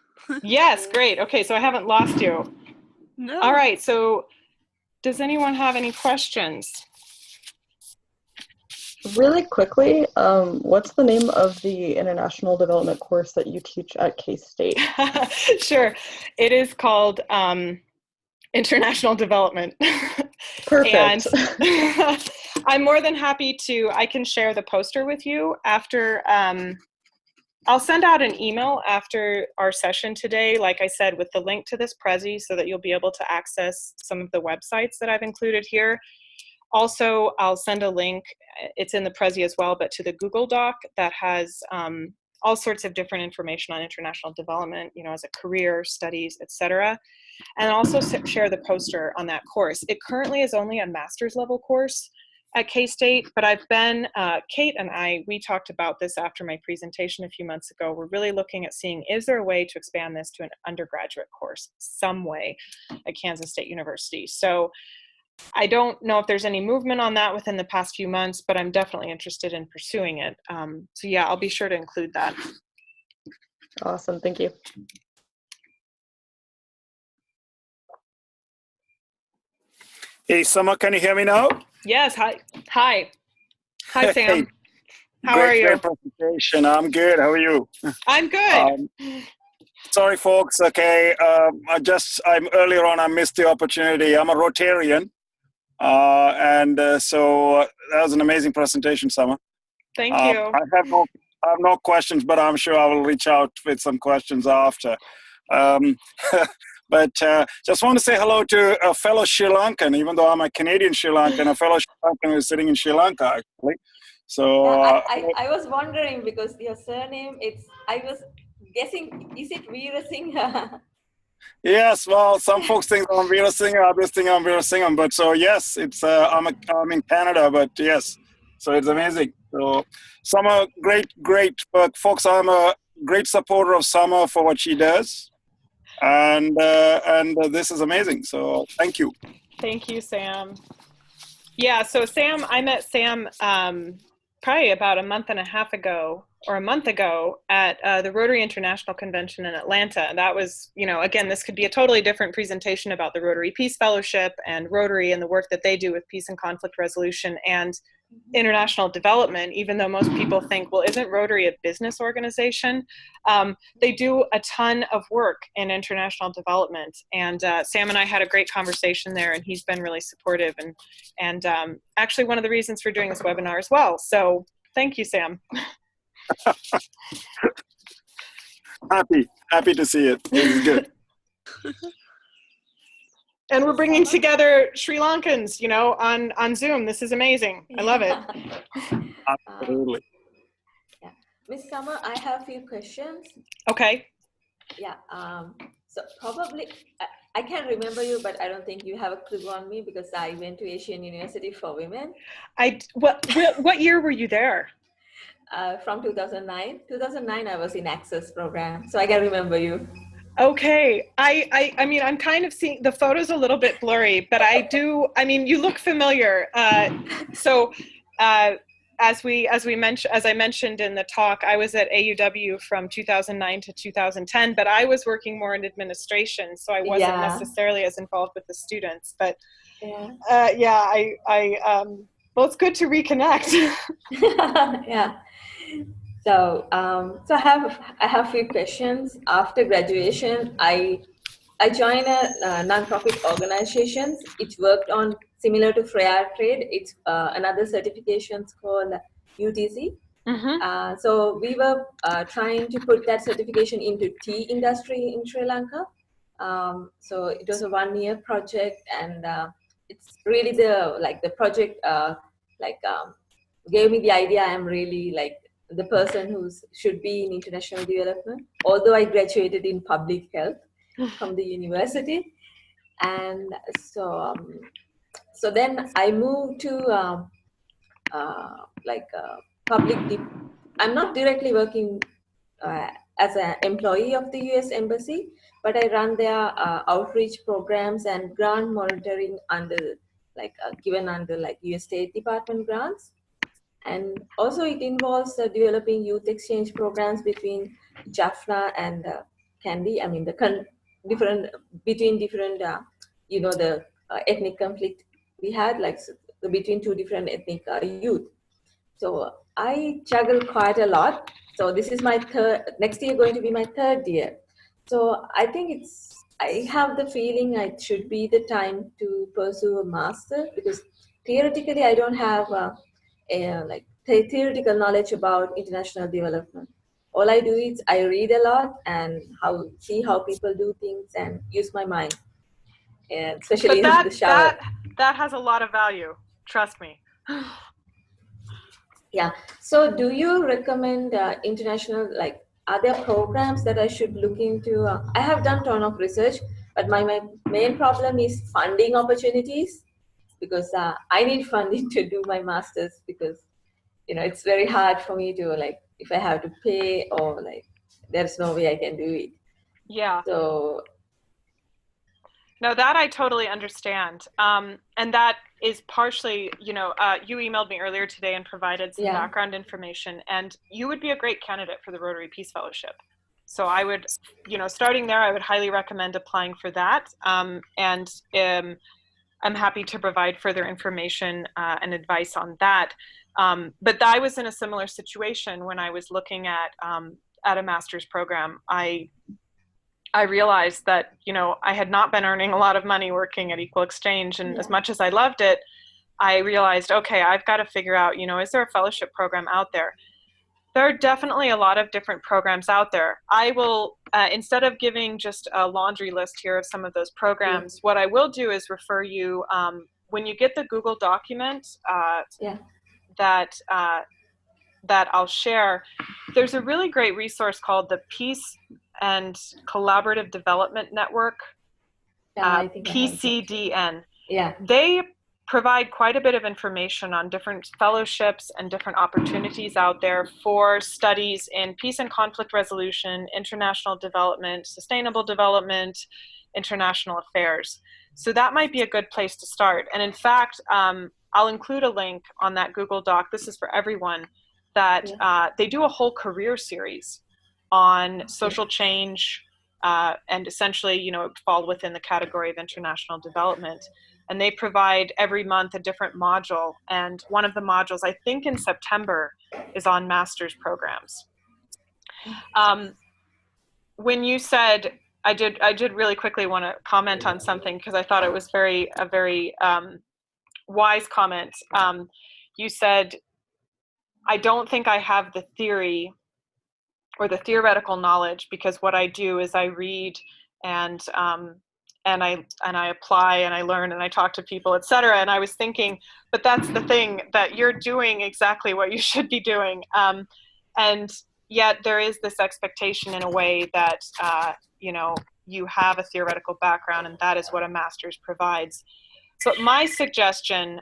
A: Yes, great. Okay, so I haven't lost you.
B: No.
A: All right, so does anyone have any questions?
C: Really quickly, what's the name of the international development course that you teach at K-State?
A: Sure. It is called International Development.
C: Perfect.
A: And I'm more than happy to, I can share the poster with you after, I'll send out an email after our session today, like I said, with the link to this Prezi so that you'll be able to access some of the websites that I've included here. Also, I'll send a link, it's in the Prezi as well, but to the Google Doc that has all sorts of different information on international development, as a career, studies, etc. And also share the poster on that course. It currently is only a master's level course, at K-State, but I've been, Kate and we talked about this after my presentation a few months ago. We're really looking at seeing, is there a way to expand this to an undergraduate course some way at Kansas State University? So I don't know if there's any movement on that within the past few months, but I'm definitely interested in pursuing it. So yeah, I'll be sure to include that.
C: Awesome, thank you.
B: Hey, Summer, can you hear me now?
A: Yes, hi. Hi, Sam.
B: Hey,
A: How are you?
B: Great presentation. I'm good. How are you?
A: I'm good.
B: Sorry, folks. Okay, I'm earlier on. I missed the opportunity. I'm a Rotarian, so that was an amazing presentation, Summer.
A: Thank you.
B: I have no questions, but I'm sure I will reach out with some questions after. But just want to say hello to a fellow Sri Lankan, even though I'm a Canadian Sri Lankan, a fellow Sri Lankan who's sitting in Sri Lanka, actually. So
D: yeah, I was wondering because your surname, I was guessing, is it Veerasinghe?
B: Yes, well, some folks think I'm Veerasinghe, others think I'm Veerasinghe, but so yes, it's I'm in Canada, but yes, so it's amazing. So Summer, great, but folks, I'm a great supporter of Summer for what she does. And this is amazing. So thank you.
A: Thank you, Sam. Yeah, so Sam, I met Sam probably about a month ago at the Rotary International Convention in Atlanta. And that was, again, this could be a totally different presentation about the Rotary Peace Fellowship and Rotary and the work that they do with peace and conflict resolution and international development, even though most people think, well, isn't Rotary a business organization? They do a ton of work in international development. And Sam and I had a great conversation there, and he's been really supportive and actually one of the reasons for doing this webinar as well. So thank you, Sam.
B: Happy to see it. It's good.
A: And we're bringing together Sri Lankans, on Zoom. This is amazing. I love it.
B: Absolutely.
D: Yeah. Ms. Summer, I have a few questions.
A: Okay.
D: Yeah. So probably, I can't remember you, but I don't think you have a clue on me because I went to Asian University for Women.
A: What year were you there?
D: From 2009. 2009, I was in Access program, so I can remember you.
A: Okay. I mean, I'm kind of seeing the photos a little bit blurry, but you look familiar. As I mentioned in the talk, I was at AUW from 2009 to 2010, but I was working more in administration, so I wasn't necessarily as involved with the students. But well, it's good to reconnect.
D: Yeah. So, I have a few questions. After graduation, I joined a non-profit organization. It worked on similar to Fair Trade. It's another certifications called UTC. Mm-hmm. So we were trying to put that certification into tea industry in Sri Lanka. So it was a 1-year project, and it's really the project gave me the idea. I'm really the person who should be in international development, although I graduated in public health from the university. And so then I moved to I'm not directly working as an employee of the US Embassy, but I run their outreach programs and grant monitoring given under US State Department grants. And also it involves developing youth exchange programs between Jaffna and Kandy. I mean, between different, the ethnic conflict we had, between two different ethnic youth. So I juggle quite a lot. So this is my next year going to be my 3rd year. So I think I have the feeling it should be the time to pursue a master, because theoretically I don't have theoretical knowledge about international development. All I do is I read a lot and see how people do things and use my mind, and especially in the shower.
A: That has a lot of value. Trust me.
D: Yeah. So do you recommend international, are there programs that I should look into? I have done a ton of research, but my main problem is funding opportunities. because I need funding to do my master's, because it's very hard for me to, like, if I have to pay, or like there's no way I can do it.
A: Yeah.
D: So
A: no, that I totally understand. And that is partially, you emailed me earlier today and provided some background information, and you would be a great candidate for the Rotary Peace Fellowship. So I would, starting there, I would highly recommend applying for that. And I'm happy to provide further information and advice on that. But I was in a similar situation when I was looking at a master's program. I realized that, I had not been earning a lot of money working at Equal Exchange. And as much as I loved it, I realized, okay, I've got to figure out, is there a fellowship program out there? There are definitely a lot of different programs out there. I will, instead of giving just a laundry list here of some of those programs, what I will do is refer you, when you get the Google document that I'll share, there's a really great resource called the Peace and Collaborative Development Network, PCDN.
D: Yeah.
A: They provide quite a bit of information on different fellowships and different opportunities out there for studies in peace and conflict resolution, international development, sustainable development, international affairs. So that might be a good place to start. And in fact, I'll include a link on that Google Doc. This is for everyone, that they do a whole career series on social change, and essentially, it would fall within the category of international development. And they provide every month a different module. And one of the modules, I think in September, is on master's programs. When you said, I did really quickly want to comment on something, because I thought it was a very wise comment. You said, I don't think I have the theory or the theoretical knowledge, because what I do is I read and I apply and I learn and I talk to people, etc. And I was thinking, but that's the thing, that you're doing exactly what you should be doing. And yet there is this expectation in a way that, you have a theoretical background, and that is what a master's provides. But my suggestion,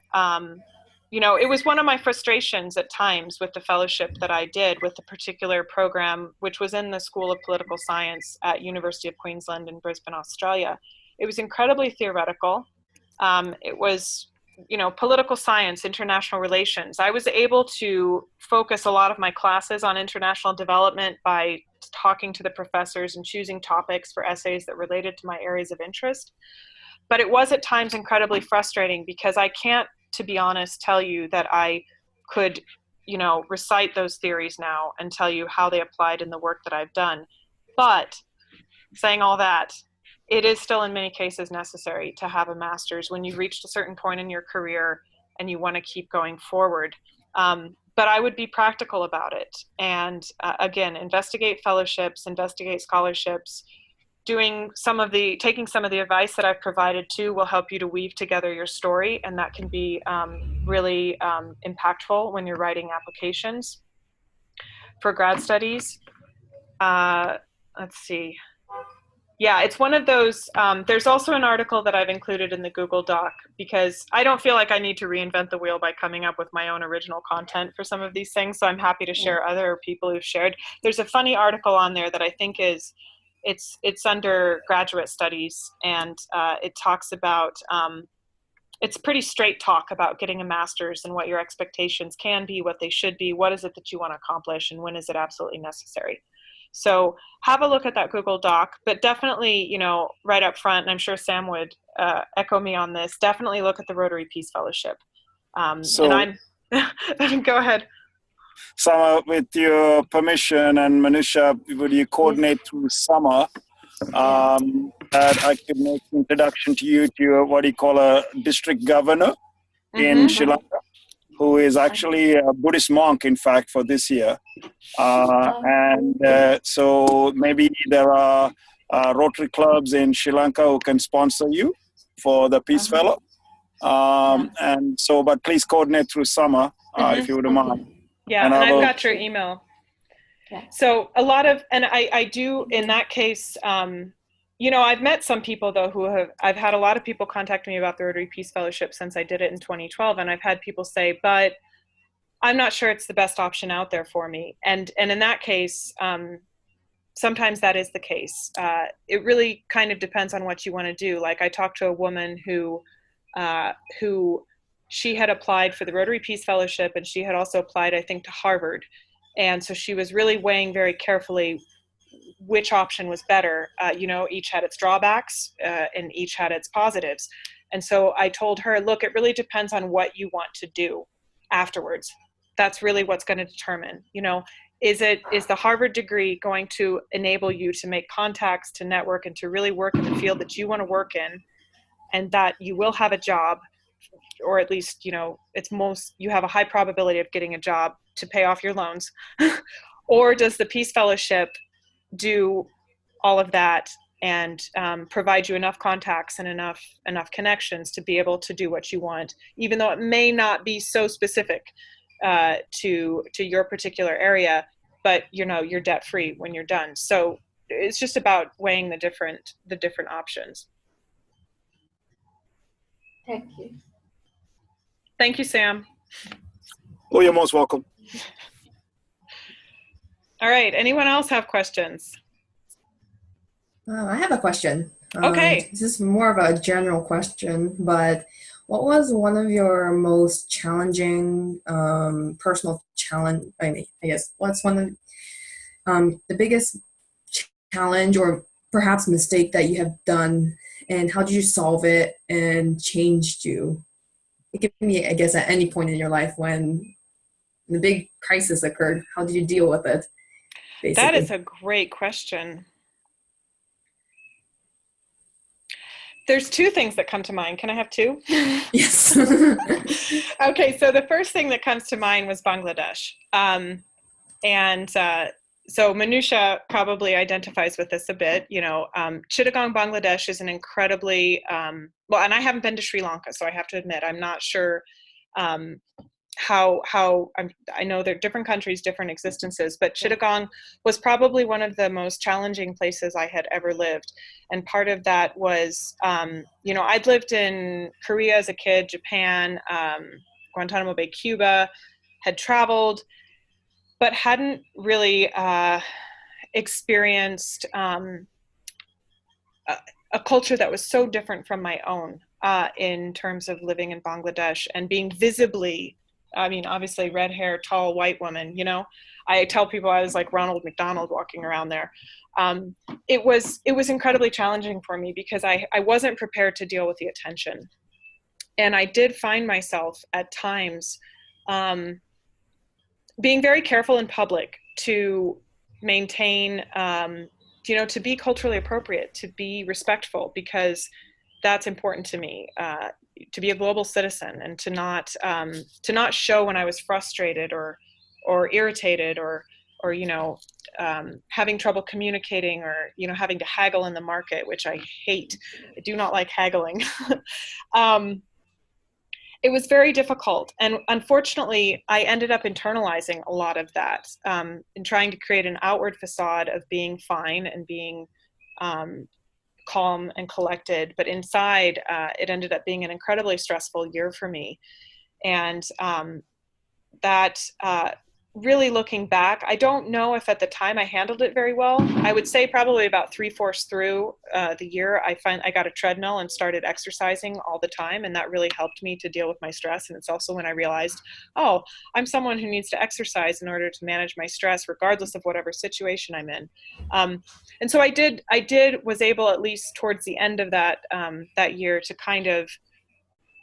A: it was one of my frustrations at times with the fellowship that I did with the particular program, which was in the School of Political Science at University of Queensland in Brisbane, Australia. It was incredibly theoretical. It was, political science, international relations. I was able to focus a lot of my classes on international development by talking to the professors and choosing topics for essays that related to my areas of interest. But it was at times incredibly frustrating, because I can't, to be honest, tell you that I could, recite those theories now and tell you how they applied in the work that I've done. But saying all that, it is still in many cases necessary to have a master's when you've reached a certain point in your career and you want to keep going forward. But I would be practical about it. And again, investigate fellowships, investigate scholarships. Taking some of the advice that I've provided too will help you to weave together your story, and that can be really impactful when you're writing applications for grad studies. Let's see. Yeah, it's one of those, there's also an article that I've included in the Google Doc, because I don't feel like I need to reinvent the wheel by coming up with my own original content for some of these things. So I'm happy to share other people who've shared. There's a funny article on there that I think it's under graduate studies, and it talks about, it's pretty straight talk about getting a master's and what your expectations can be, what they should be, what is it that you want to accomplish, and when is it absolutely necessary. So have a look at that Google Doc, but definitely, right up front, and I'm sure Sam would echo me on this, definitely look at the Rotary Peace Fellowship. And I'm, go ahead.
B: Sama, with your permission, and Manusha, would you coordinate through Summer that I could make an introduction to you to what you call a district governor in Sri Lanka, who is actually a Buddhist monk, in fact, for this year. So maybe there are Rotary clubs in Sri Lanka who can sponsor you for the Peace Fellow. But please coordinate through Summer, if you wouldn't mind.
A: Yeah, and I've got your email. So a lot of, and I do, in that case, I've met some people though I've had a lot of people contact me about the Rotary Peace Fellowship since I did it in 2012. And I've had people say, but I'm not sure it's the best option out there for me. And in that case, sometimes that is the case. It really kind of depends on what you want to do. Like I talked to a woman who she had applied for the Rotary Peace Fellowship, and she had also applied, I think, to Harvard. And so she was really weighing very carefully which option was better. Each had its drawbacks and each had its positives. And so I told her, look, it really depends on what you want to do afterwards. That's really what's going to determine, is the Harvard degree going to enable you to make contacts, to network, and to really work in the field that you want to work in, and that you will have a job, or at least, you have a high probability of getting a job to pay off your loans? Or does the Peace Fellowship do all of that and provide you enough contacts and enough connections to be able to do what you want, even though it may not be so specific to your particular area, but you're debt free when you're done. So it's just about weighing the different options.
D: Thank you.
A: Thank you, Sam.
B: Oh, you're most welcome.
A: All right, anyone else have questions?
E: I have a question.
A: Okay.
E: This is more of a general question, but what was one of your most challenging personal challenge? I guess what's one of the biggest challenge or perhaps mistake that you have done, and how did you solve it and changed you? It could be, I guess, at any point in your life when the big crisis occurred. How did you deal with it? Basically?
A: That is a great question. There's two things that come to mind. Can I have two?
E: Yes.
A: Okay, so the first thing that comes to mind was Bangladesh. So Manusha probably identifies with this a bit. Chittagong, Bangladesh is an incredibly, and I haven't been to Sri Lanka, so I have to admit, I'm not sure I know there are different countries, different existences, but Chittagong was probably one of the most challenging places I had ever lived. And part of that was, I'd lived in Korea as a kid, Japan, Guantanamo Bay, Cuba, had traveled, but hadn't really experienced a culture that was so different from my own in terms of living in Bangladesh and being visibly, obviously red hair, tall, white woman, I tell people I was like Ronald McDonald walking around there. It was incredibly challenging for me because I wasn't prepared to deal with the attention. And I did find myself at times being very careful in public to maintain, to be culturally appropriate, to be respectful, because that's important to me, to be a global citizen, and to not show when I was frustrated or irritated or having trouble communicating, or having to haggle in the market, which I hate. I do not like haggling. It was very difficult, and unfortunately I ended up internalizing a lot of that and trying to create an outward facade of being fine and being calm and collected, but inside it ended up being an incredibly stressful year for me. And that really, looking back, I don't know if at the time I handled it very well. I would say probably about 3/4 through the year, I got a treadmill and started exercising all the time, and that really helped me to deal with my stress. And it's also when I realized, oh, I'm someone who needs to exercise in order to manage my stress, regardless of whatever situation I'm in. And so was able, at least towards the end of that year, to kind of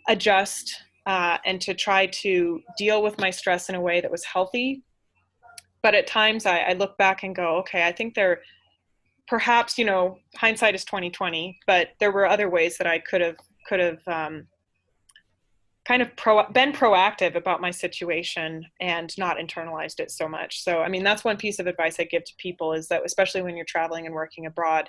A: adjust and to try to deal with my stress in a way that was healthy. But at times I look back and go, okay, I think perhaps, hindsight is 20/20, but there were other ways that I could have kind of been proactive about my situation and not internalized it so much. So, that's one piece of advice I give to people, is that especially when you're traveling and working abroad,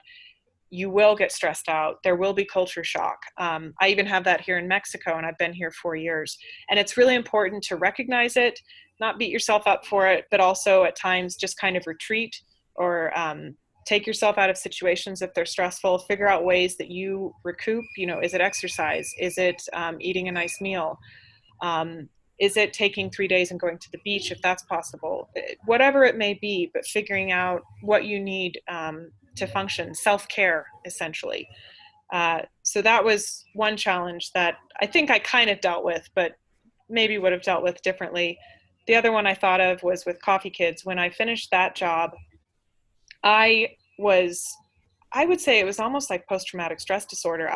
A: you will get stressed out. There will be culture shock. I even have that here in Mexico, and I've been here 4 years. And it's really important to recognize it, not beat yourself up for it, but also at times just kind of retreat or take yourself out of situations if they're stressful, figure out ways that you recoup. Is it exercise? Is it eating a nice meal? Is it taking 3 days and going to the beach if that's possible? Whatever it may be, but figuring out what you need to function, self-care, essentially. So that was one challenge that I think I kind of dealt with, but maybe would have dealt with differently. The other one I thought of was with Coffee Kids. When I finished that job, I would say it was almost like post-traumatic stress disorder.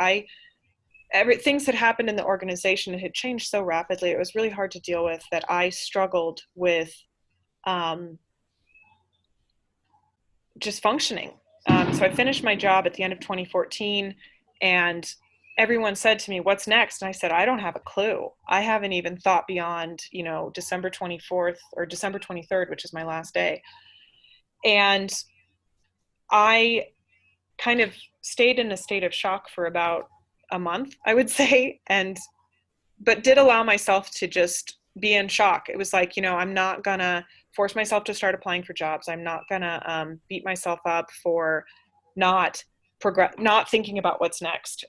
A: Things had happened in the organization. It had changed so rapidly. It was really hard to deal with that I struggled with just functioning. So I finished my job at the end of 2014, and everyone said to me, "What's next?" And I said, "I don't have a clue. I haven't even thought beyond, December 24th or December 23rd, which is my last day." And I kind of stayed in a state of shock for about a month, I would say, but did allow myself to just be in shock. It was like, I'm not gonna force myself to start applying for jobs. I'm not gonna beat myself up for not thinking about what's next.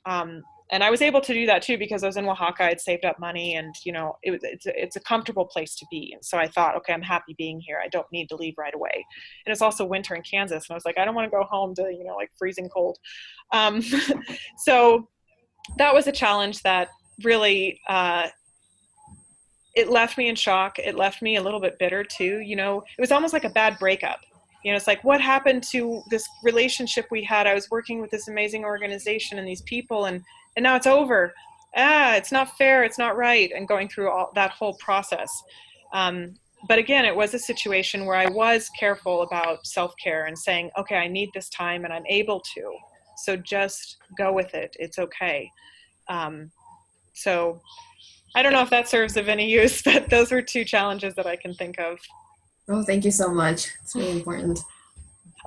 A: And I was able to do that too, because I was in Oaxaca. I'd saved up money, and it's a comfortable place to be. And so I thought, okay, I'm happy being here. I don't need to leave right away. And it's also winter in Kansas, and I was like, I don't want to go home to like freezing cold. So that was a challenge that really it left me in shock. It left me a little bit bitter too. It was almost like a bad breakup. It's like, what happened to this relationship we had? I was working with this amazing organization and these people, and now it's over. It's not fair. It's not right. And going through all that whole process. But again, it was a situation where I was careful about self-care and saying, okay, I need this time and I'm able to. So just go with it. It's okay. So I don't know if that serves of any use, but those were two challenges that I can think of.
E: Oh, thank you so much. It's really important.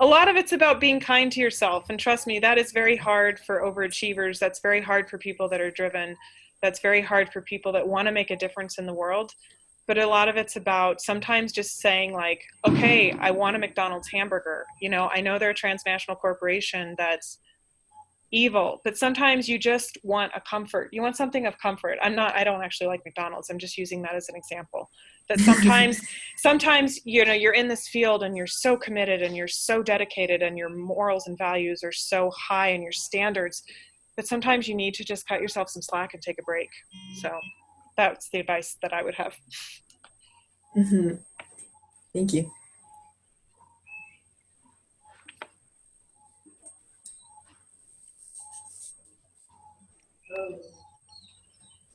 A: A lot of it's about being kind to yourself. And trust me, that is very hard for overachievers. That's very hard for people that are driven. That's very hard for people that want to make a difference in the world. But a lot of it's about sometimes just saying like, okay, I want a McDonald's hamburger. I know they're a transnational corporation that's evil, but sometimes you just want a comfort. You want something of comfort. I don't actually like McDonald's. I'm just using that as an example. That sometimes, you're in this field and you're so committed and you're so dedicated and your morals and values are so high and your standards, but sometimes you need to just cut yourself some slack and take a break. So that's the advice that I would have.
E: Mm-hmm. Thank you.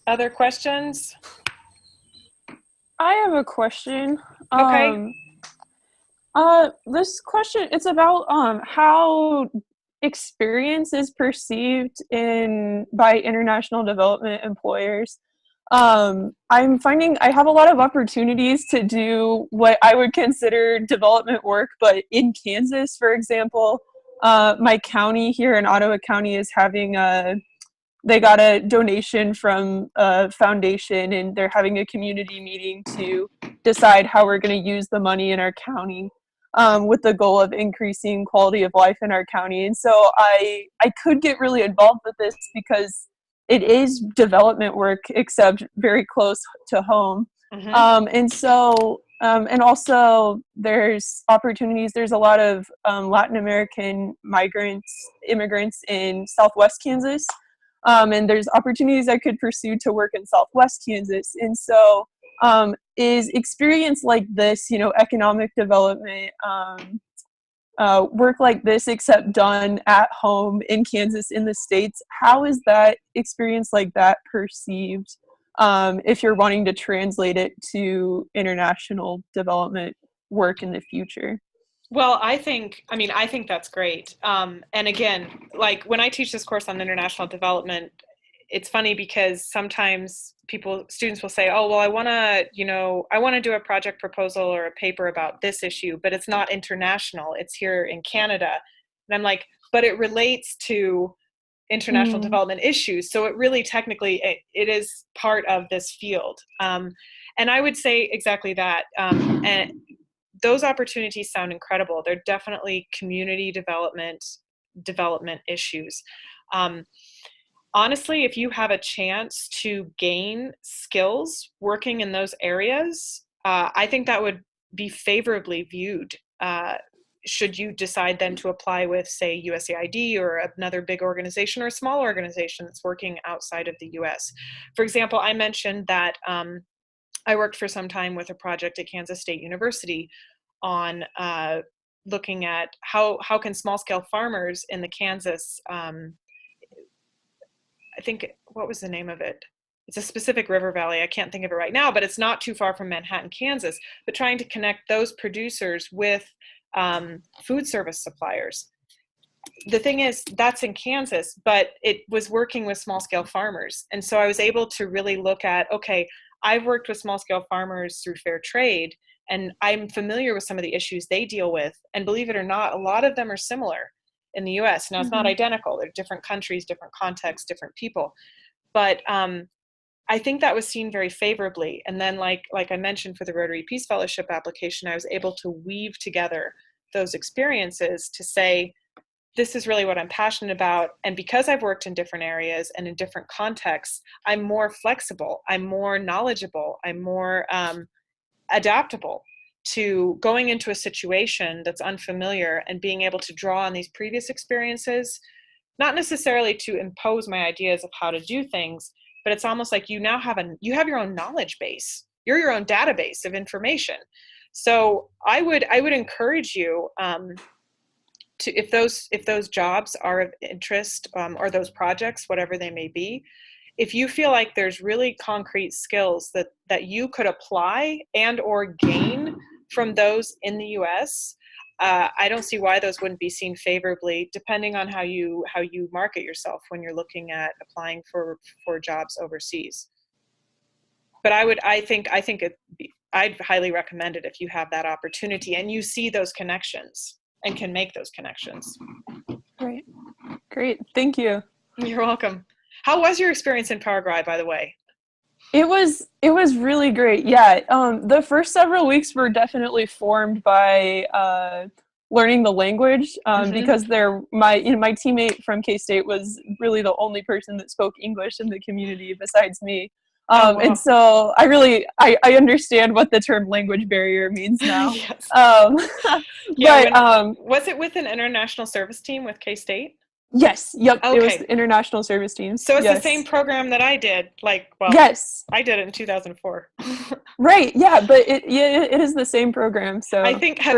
A: Other questions?
F: I have a question.
A: Okay.
F: This question, it's about how experience is perceived by international development employers. I'm finding I have a lot of opportunities to do what I would consider development work, but in Kansas, for example, my county here in Ottawa County is having they got a donation from a foundation, and they're having a community meeting to decide how we're going to use the money in our county, with the goal of increasing quality of life in our county. And so I could get really involved with this because it is development work, except very close to home. Mm-hmm. And also there's opportunities. There's a lot of Latin American immigrants in Southwest Kansas. And there's opportunities I could pursue to work in Southwest Kansas. And so is experience like this, economic development, work like this, except done at home in Kansas, in the States, how is that experience like that perceived if you're wanting to translate it to international development work in the future?
A: Well, I think that's great. And again, like when I teach this course on international development, it's funny because sometimes students will say, oh, well, I want to do a project proposal or a paper about this issue, but it's not international. It's here in Canada. And I'm like, but it relates to international development issues. So it really technically, it is part of this field. And I would say exactly that. And those opportunities sound incredible. They're definitely community development issues. Honestly, if you have a chance to gain skills working in those areas, I think that would be favorably viewed. Should you decide then to apply with, say, USAID or another big organization or a small organization that's working outside of the US. For example, I mentioned that I worked for some time with a project at Kansas State University on looking at how can small-scale farmers in the Kansas, I think, what was the name of it? It's a specific river valley. I can't think of it right now, but it's not too far from Manhattan, Kansas, but trying to connect those producers with food service suppliers. The thing is, that's in Kansas, but it was working with small scale farmers. And so I was able to really look at, okay, I've worked with small scale farmers through fair trade, and I'm familiar with some of the issues they deal with. And believe it or not, a lot of them are similar in the US. Now, it's not identical. They're different countries, different contexts, different people. But I think that was seen very favorably. And then like I mentioned for the Rotary Peace Fellowship application, I was able to weave together those experiences to say, this is really what I'm passionate about. And because I've worked in different areas and in different contexts, I'm more flexible, I'm more knowledgeable, I'm more adaptable to going into a situation that's unfamiliar and being able to draw on these previous experiences, not necessarily to impose my ideas of how to do things, but it's almost like you now have your own knowledge base. You're your own database of information. So I would encourage you to, if those jobs are of interest, or those projects, whatever they may be, if you feel like there's really concrete skills that you could apply and or gain from those in the US, I don't see why those wouldn't be seen favorably, depending on how you market yourself when you're looking at applying for jobs overseas. But I'd highly recommend it if you have that opportunity and you see those connections and can make those connections.
F: Great, thank you.
A: You're welcome. How was your experience in Paraguay, by the way?
F: It was really great. Yeah. The first several weeks were definitely formed by learning the language, because my teammate from K-State was really the only person that spoke English in the community besides me.
A: Wow.
F: And so I understand what the term language barrier means now.
A: Yes.
F: But
A: was it with an international service team with K-State?
F: Yes. Yep.
A: Okay.
F: It was the international service team.
A: So it's the same program that I did.
F: Yes.
A: I did it in 2004.
F: Right. Yeah. But it is the same program. So
A: I think at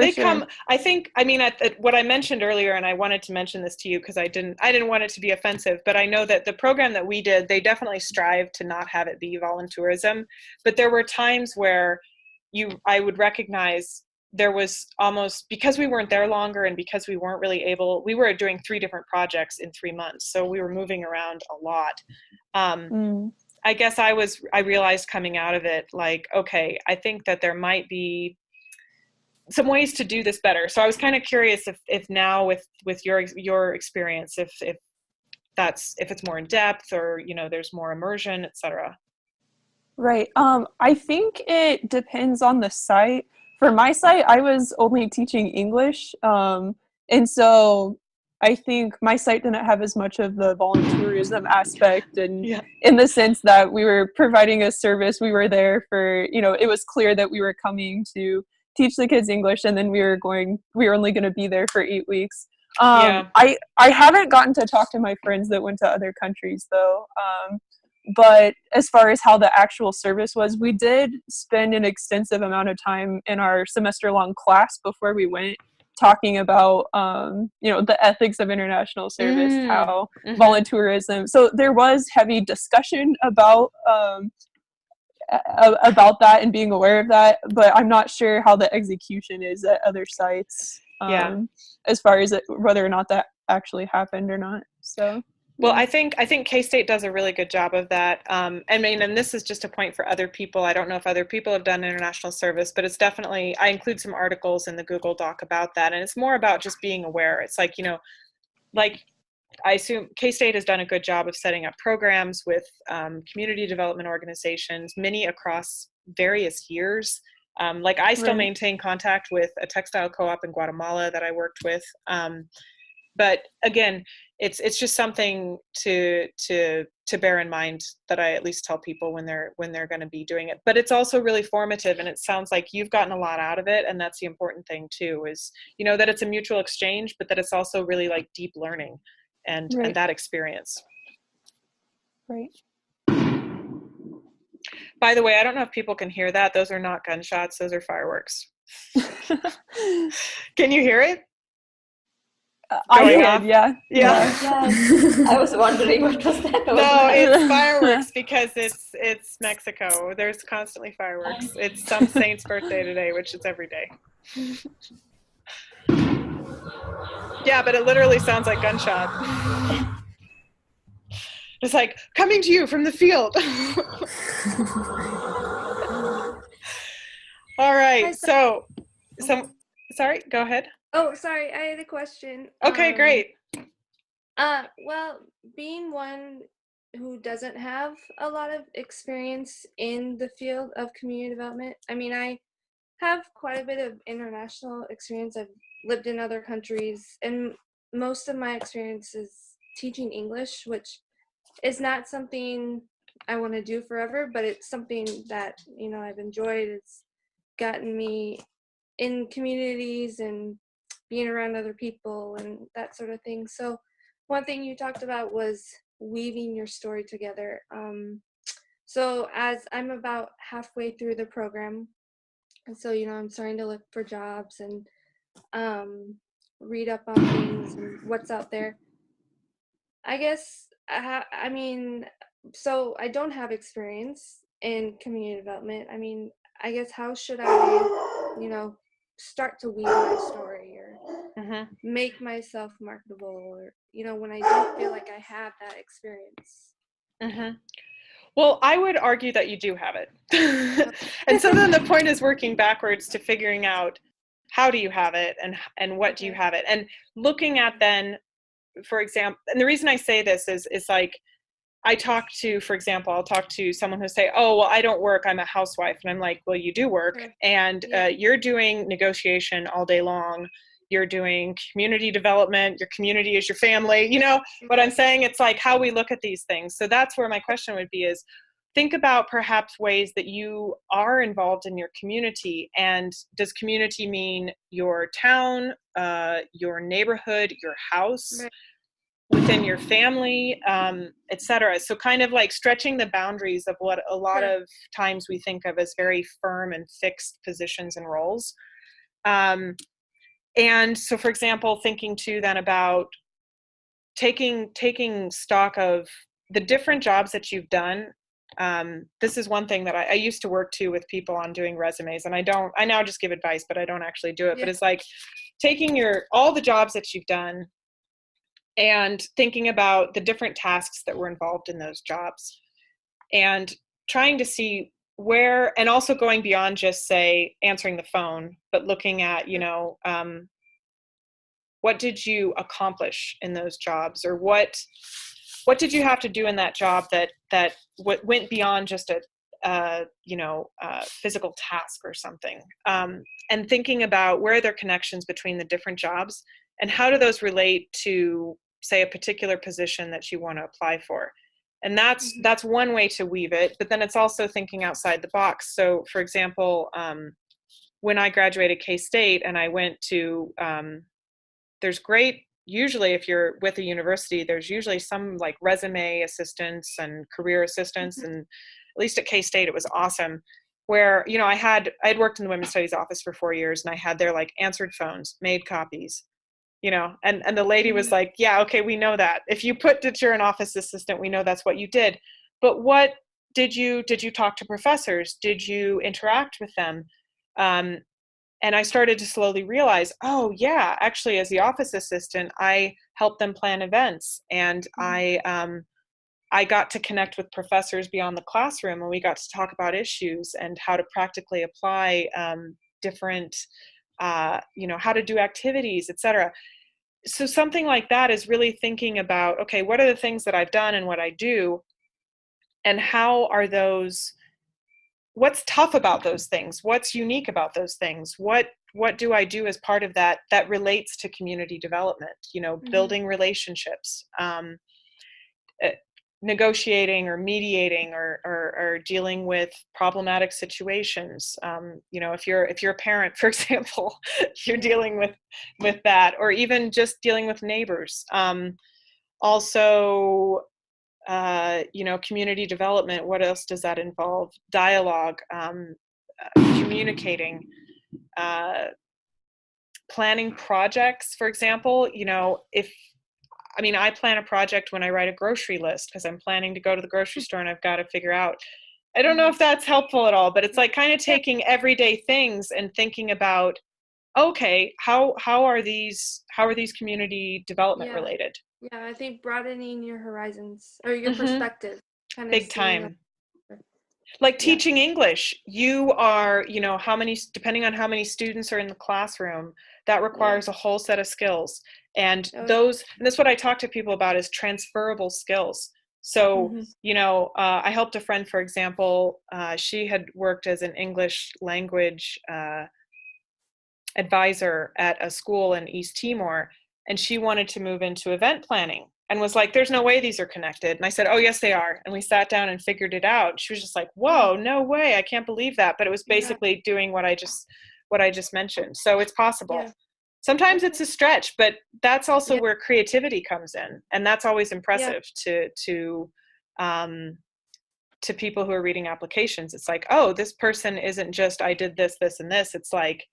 A: what I mentioned earlier, and I wanted to mention this to you because I didn't want it to be offensive, but I know that the program that we did, they definitely strive to not have it be volunteerism. But there were times where I would recognize there was almost, because we weren't there longer and because we weren't really able, we were doing 3 different projects in 3 months. So we were moving around a lot. I guess I realized coming out of it, like, okay, I think that there might be some ways to do this better. So I was kind of curious if now with your experience, if it's more in depth or, there's more immersion, etc.
F: Right. I think it depends on the site. For my site, I was only teaching English. And so I think my site didn't have as much of the volunteerism aspect, and in the sense that we were providing a service, we were there for, it was clear that we were coming to teach the kids English, and then we were only going to be there for 8 weeks. I haven't gotten to talk to my friends that went to other countries though. But as far as how the actual service was, we did spend an extensive amount of time in our semester-long class before we went talking about, the ethics of international service, how volunteerism. So there was heavy discussion about that and being aware of that, but I'm not sure how the execution is at other sites, as far as whether or not that actually happened or not. So.
A: Well, I think K-State does a really good job of that. And this is just a point for other people. I don't know if other people have done international service, but it's definitely, I include some articles in the Google Doc about that. And it's more about just being aware. It's like, I assume K-State has done a good job of setting up programs with community development organizations, many across various years. Like I still
F: Right.
A: maintain contact with a textile co-op in Guatemala that I worked with. But again, it's just something to bear in mind, that I at least tell people when they're going to be doing it. But it's also really formative, and it sounds like you've gotten a lot out of it, and that's the important thing too, is, you know, that it's a mutual exchange, but that it's also really like deep learning and
F: Right.
A: that experience.
F: Right.
A: By the way, I don't know if people can hear that. Those are not gunshots, those are fireworks. Can you hear it?
F: I
A: Going
F: did,
A: off?
F: yeah.
A: Yeah.
D: Yes, I was wondering what was that.
A: No, it's fireworks because it's Mexico. There's constantly fireworks. It's some saint's birthday today, which is every day. Yeah, but it literally sounds like gunshot. It's like, coming to you from the field. All right, so sorry, go ahead.
G: Oh, sorry, I had a question.
A: Okay, great.
G: Well, being one who doesn't have a lot of experience in the field of community development, I mean, I have quite a bit of international experience. I've lived in other countries, and most of my experience is teaching English, which is not something I want to do forever, but it's something that, you know, I've enjoyed. It's gotten me in communities and being around other people and that sort of thing. So one thing you talked about was weaving your story together. So as I'm about halfway through the program, and so, you know, I'm starting to look for jobs and read up on things and what's out there. I guess, I mean, so I don't have experience in community development. I mean, I guess how should I, you know, start to weave my story or make myself marketable, or, you know, when I don't feel like I have that experience?
A: Well, I would argue that you do have it. And so then the point is working backwards to figuring out, how do you have it, and what do you have it? And looking at then, for example, and the reason I say this is like, I talk to, for example, I'll talk to someone who say, oh, well, I don't work, I'm a housewife. And I'm like, well, you do work, and you're doing negotiation all day long. You're doing community development. Your community is your family. You know what I'm saying? It's like how we look at these things. So that's where my question would be, is think about perhaps ways that you are involved in your community. And does community mean your town, your neighborhood, your house, within your family, et cetera? So kind of like stretching the boundaries of what a lot of times we think of as very firm and fixed positions and roles. And so, for example, thinking too then about taking stock of the different jobs that you've done. This is one thing that I used to work too with people on doing resumes, and I now just give advice, but I don't actually do it. But it's like taking all the jobs that you've done and thinking about the different tasks that were involved in those jobs, and trying to see where, and also going beyond just, say, answering the phone, but looking at, you know, what did you accomplish in those jobs, or what did you have to do in that job that went beyond just a physical task or something, and thinking about where are there connections between the different jobs, and how do those relate to, say, a particular position that you want to apply for. And that's one way to weave it, but then it's also thinking outside the box. So for example, when I graduated K-State and I went to, usually if you're with a university, there's usually some like resume assistance and career assistance. And at least at K-State, it was awesome, where, you know, I'd worked in the women's studies office for 4 years, and I had their like answered phones, made copies, you know, and the lady was like, yeah, okay, we know that. If you put that you're an office assistant, we know that's what you did. But what did you talk to professors? Did you interact with them? And I started to slowly realize, oh yeah, actually as the office assistant, I helped them plan events, and I got to connect with professors beyond the classroom, and we got to talk about issues and how to practically apply different, how to do activities, et cetera. So something like that is really thinking about, okay, what are the things that I've done and what I do, and how are those what's tough about those things? What's unique about those things? What do I do as part of that relates to community development? You know, building relationships, negotiating or mediating or dealing with problematic situations. You know, if you're a parent, for example, you're dealing with that, or even just dealing with neighbors. Also, you know, community development, what else does that involve? Dialogue, communicating, planning projects, for example. You know, I plan a project when I write a grocery list, because I'm planning to go to the grocery store and I've got to figure out, I don't know if that's helpful at all, but it's like kind of taking everyday things and thinking about, okay, how are these community development related?
G: Yeah, I think broadening your horizons or your perspective. Kind of
A: big time. Like teaching English, you are, you know, depending on how many students are in the classroom, that requires a whole set of skills. And that's what I talk to people about, is transferable skills. So, you know, I helped a friend, for example, she had worked as an English language advisor at a school in East Timor, and she wanted to move into event planning and was like, there's no way these are connected. And I said, oh, yes, they are. And we sat down and figured it out. She was just like, whoa, no way. I can't believe that. But it was basically doing what I just mentioned. So it's possible. Yeah. Sometimes it's a stretch, but that's also where creativity comes in. And that's always impressive to people who are reading applications. It's like, oh, this person isn't just, I did this, this, and this. It's like,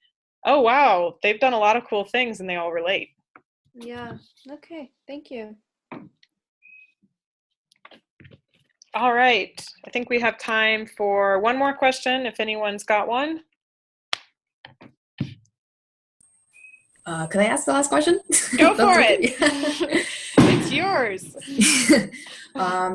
A: oh, wow, they've done a lot of cool things and they all relate.
G: Yeah. Okay. Thank you.
A: All right. I think we have time for one more question, if anyone's got one.
E: Can I ask the last question?
A: Go for it. It's yours.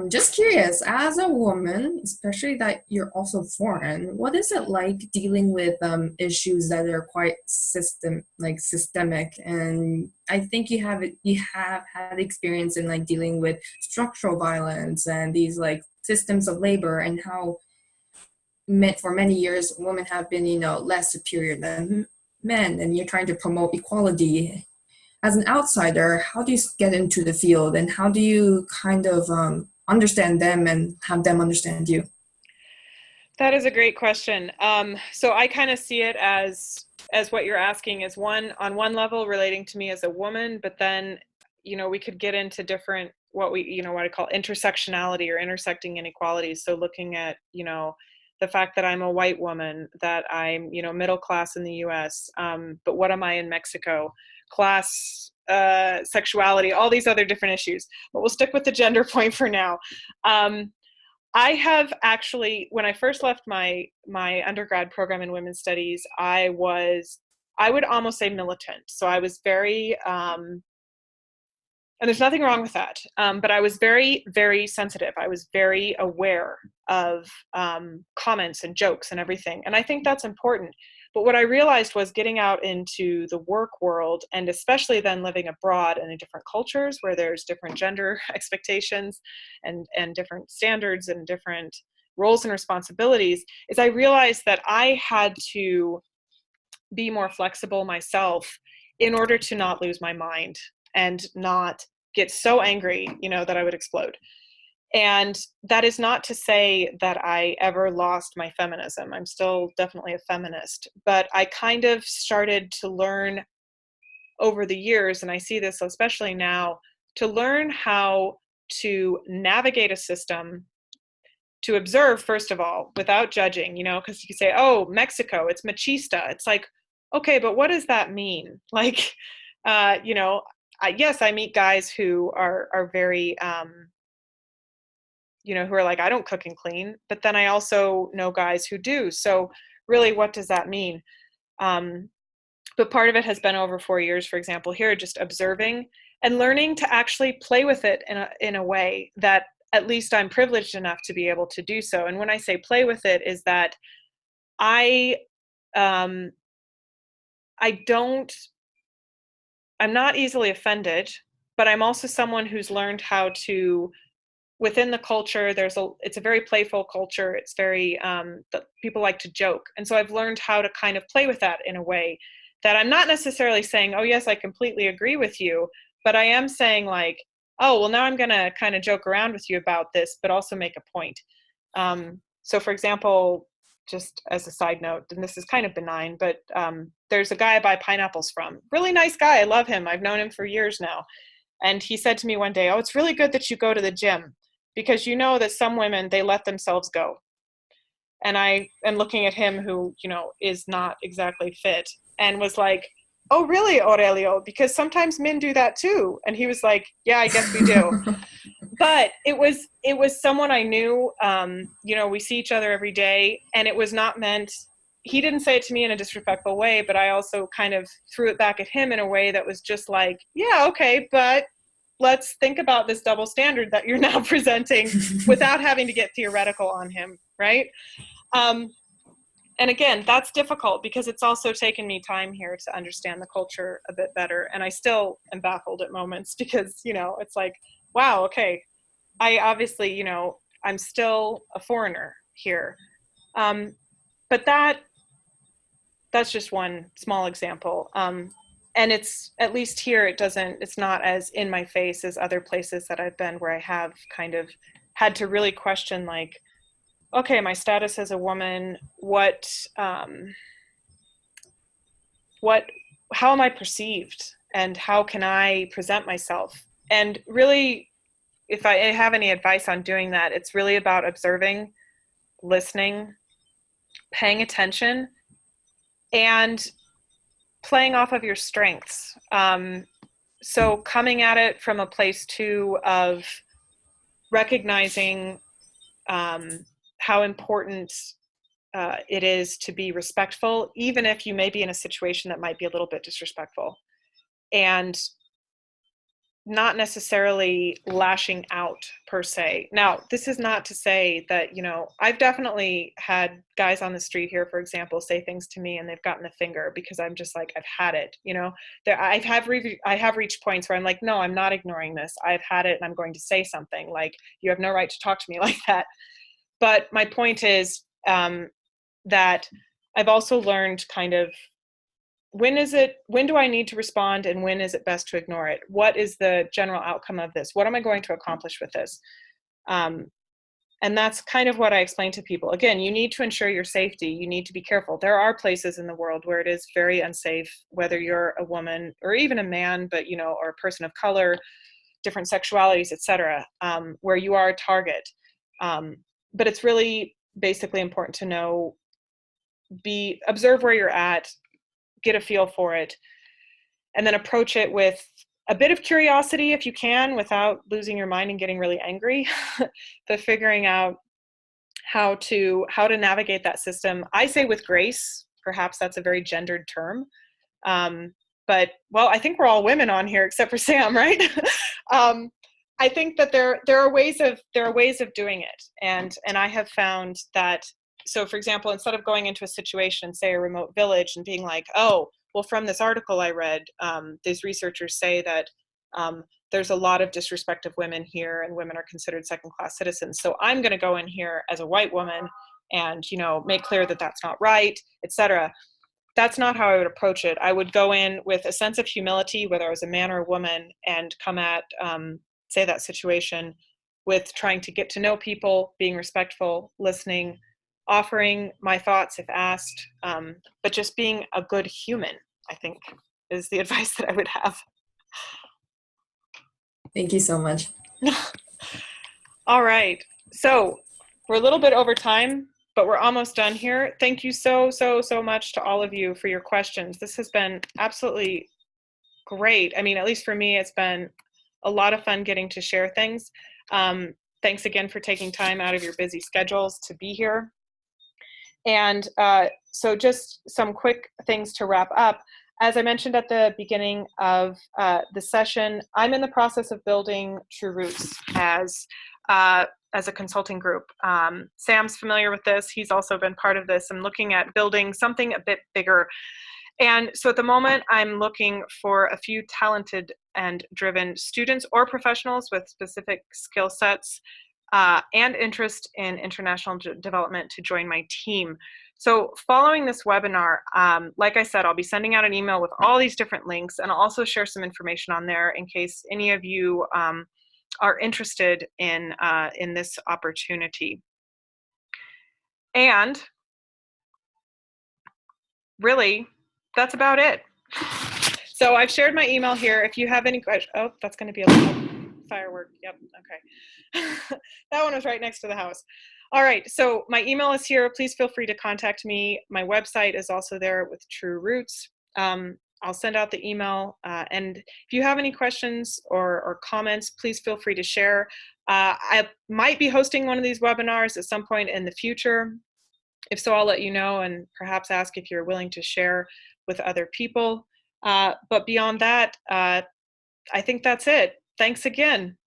E: Just curious, as a woman, especially that you're also foreign, what is it like dealing with issues that are quite systemic? And I think you have had experience in like dealing with structural violence and these like systems of labor, and how for many years women have been, you know, less superior than men, and you're trying to promote equality. As an outsider, how do you get into the field, and how do you kind of understand them and have them understand you?
A: That is a great question. So I kind of see it as what you're asking is on one level relating to me as a woman, but then, you know, we could get into different, what I call intersectionality or intersecting inequalities. So looking at, you know, the fact that I'm a white woman, that I'm, you know, middle class in the US, but what am I in Mexico? Class, sexuality, all these other different issues. But we'll stick with the gender point for now. I have actually, when I first left my undergrad program in women's studies, I would almost say militant. So I was very, and there's nothing wrong with that, but I was very, very sensitive. I was very aware of comments and jokes and everything. And I think that's important. But what I realized was getting out into the work world, and especially then living abroad and in different cultures where there's different gender expectations and different standards and different roles and responsibilities, is I realized that I had to be more flexible myself in order to not lose my mind and not get so angry, you know, that I would explode. And that is not to say that I ever lost my feminism. I'm still definitely a feminist, but I kind of started to learn over the years, and I see this especially now, to learn how to navigate a system, to observe, first of all, without judging, you know, because you can say, oh, Mexico, it's machista. It's like, okay, but what does that mean? Like, you know, yes, I meet guys who are very, you know, who are like, I don't cook and clean, but then I also know guys who do. So really, what does that mean? But part of it has been over 4 years, for example, here, just observing and learning to actually play with it in a way that at least I'm privileged enough to be able to do so. And when I say play with it, is that I'm not easily offended, but I'm also someone who's learned how to within the culture, it's a very playful culture. It's very, people like to joke. And so I've learned how to kind of play with that in a way that I'm not necessarily saying, oh yes, I completely agree with you, but I am saying like, oh, well now I'm gonna kind of joke around with you about this, but also make a point. So for example, just as a side note, and this is kind of benign, but there's a guy I buy pineapples from, really nice guy, I love him, I've known him for years now. And he said to me one day, oh, it's really good that you go to the gym, because you know that some women, they let themselves go. And I am looking at him who, you know, is not exactly fit, and was like, oh, really, Aurelio? Because sometimes men do that too. And he was like, yeah, I guess we do. But it was someone I knew. You know, we see each other every day, and it was not meant, he didn't say it to me in a disrespectful way, but I also kind of threw it back at him in a way that was just like, yeah, okay, but let's think about this double standard that you're now presenting without having to get theoretical on him, right? And again, that's difficult because it's also taken me time here to understand the culture a bit better. And I still am baffled at moments because, you know, it's like, wow, okay, I obviously, you know, I'm still a foreigner here. But that's just one small example. And it's, at least here, it's not as in my face as other places that I've been where I have kind of had to really question, like, okay, my status as a woman, how am I perceived, and how can I present myself? And really, if I have any advice on doing that, it's really about observing, listening, paying attention, and playing off of your strengths. So coming at it from a place too of recognizing how important it is to be respectful, even if you may be in a situation that might be a little bit disrespectful, and not necessarily lashing out per se. Now, this is not to say that, you know, I've definitely had guys on the street here, for example, say things to me and they've gotten the finger because I'm just like, I've had it, you know. I have reached points where I'm like, no, I'm not ignoring this. I've had it and I'm going to say something, like, you have no right to talk to me like that. But my point is that I've also learned kind of, when do I need to respond, and when is it best to ignore it? What is the general outcome of this? What am I going to accomplish with this? And that's kind of what I explain to people. Again, you need to ensure your safety. You need to be careful. There are places in the world where it is very unsafe, whether you're a woman or even a man, but, you know, or a person of color, different sexualities, etc., where you are a target. But it's really basically important to know, observe where you're at, get a feel for it, and then approach it with a bit of curiosity if you can, without losing your mind and getting really angry, but figuring out how to navigate that system. I say with grace. Perhaps that's a very gendered term. But, well, I think we're all women on here except for Sam, right? I think that there are ways of doing it. And I have found that, so for example, instead of going into a situation, say a remote village, and being like, oh, well, from this article I read, these researchers say that there's a lot of disrespect of women here, and women are considered second-class citizens. So I'm going to go in here as a white woman and, you know, make clear that that's not right, etc. That's not how I would approach it. I would go in with a sense of humility, whether I was a man or a woman, and come at, say, that situation with trying to get to know people, being respectful, listening, offering my thoughts if asked, but just being a good human, I think, is the advice that I would have.
E: Thank you so much.
A: All right. So we're a little bit over time, but we're almost done here. Thank you so much to all of you for your questions. This has been absolutely great. I mean, at least for me, it's been a lot of fun getting to share things. Thanks again for taking time out of your busy schedules to be here. And so just some quick things to wrap up. As I mentioned at the beginning of the session, I'm in the process of building True Roots as a consulting group. Sam's familiar with this. He's also been part of this. I'm looking at building something a bit bigger. And so at the moment, I'm looking for a few talented and driven students or professionals with specific skill sets and interest in international development to join my team. So following this webinar, like I said, I'll be sending out an email with all these different links, and I'll also share some information on there in case any of you are interested in this opportunity. And really, that's about it. So I've shared my email here. If you have any questions, oh, that's going to be a little firework. Yep, okay. That one was right next to the house. All right, so my email is here. Please feel free to contact me. My website is also there with True Roots. I'll send out the email. And if you have any questions or comments, please feel free to share. I might be hosting one of these webinars at some point in the future. If so, I'll let you know and perhaps ask if you're willing to share with other people. But beyond that, I think that's it. Thanks again.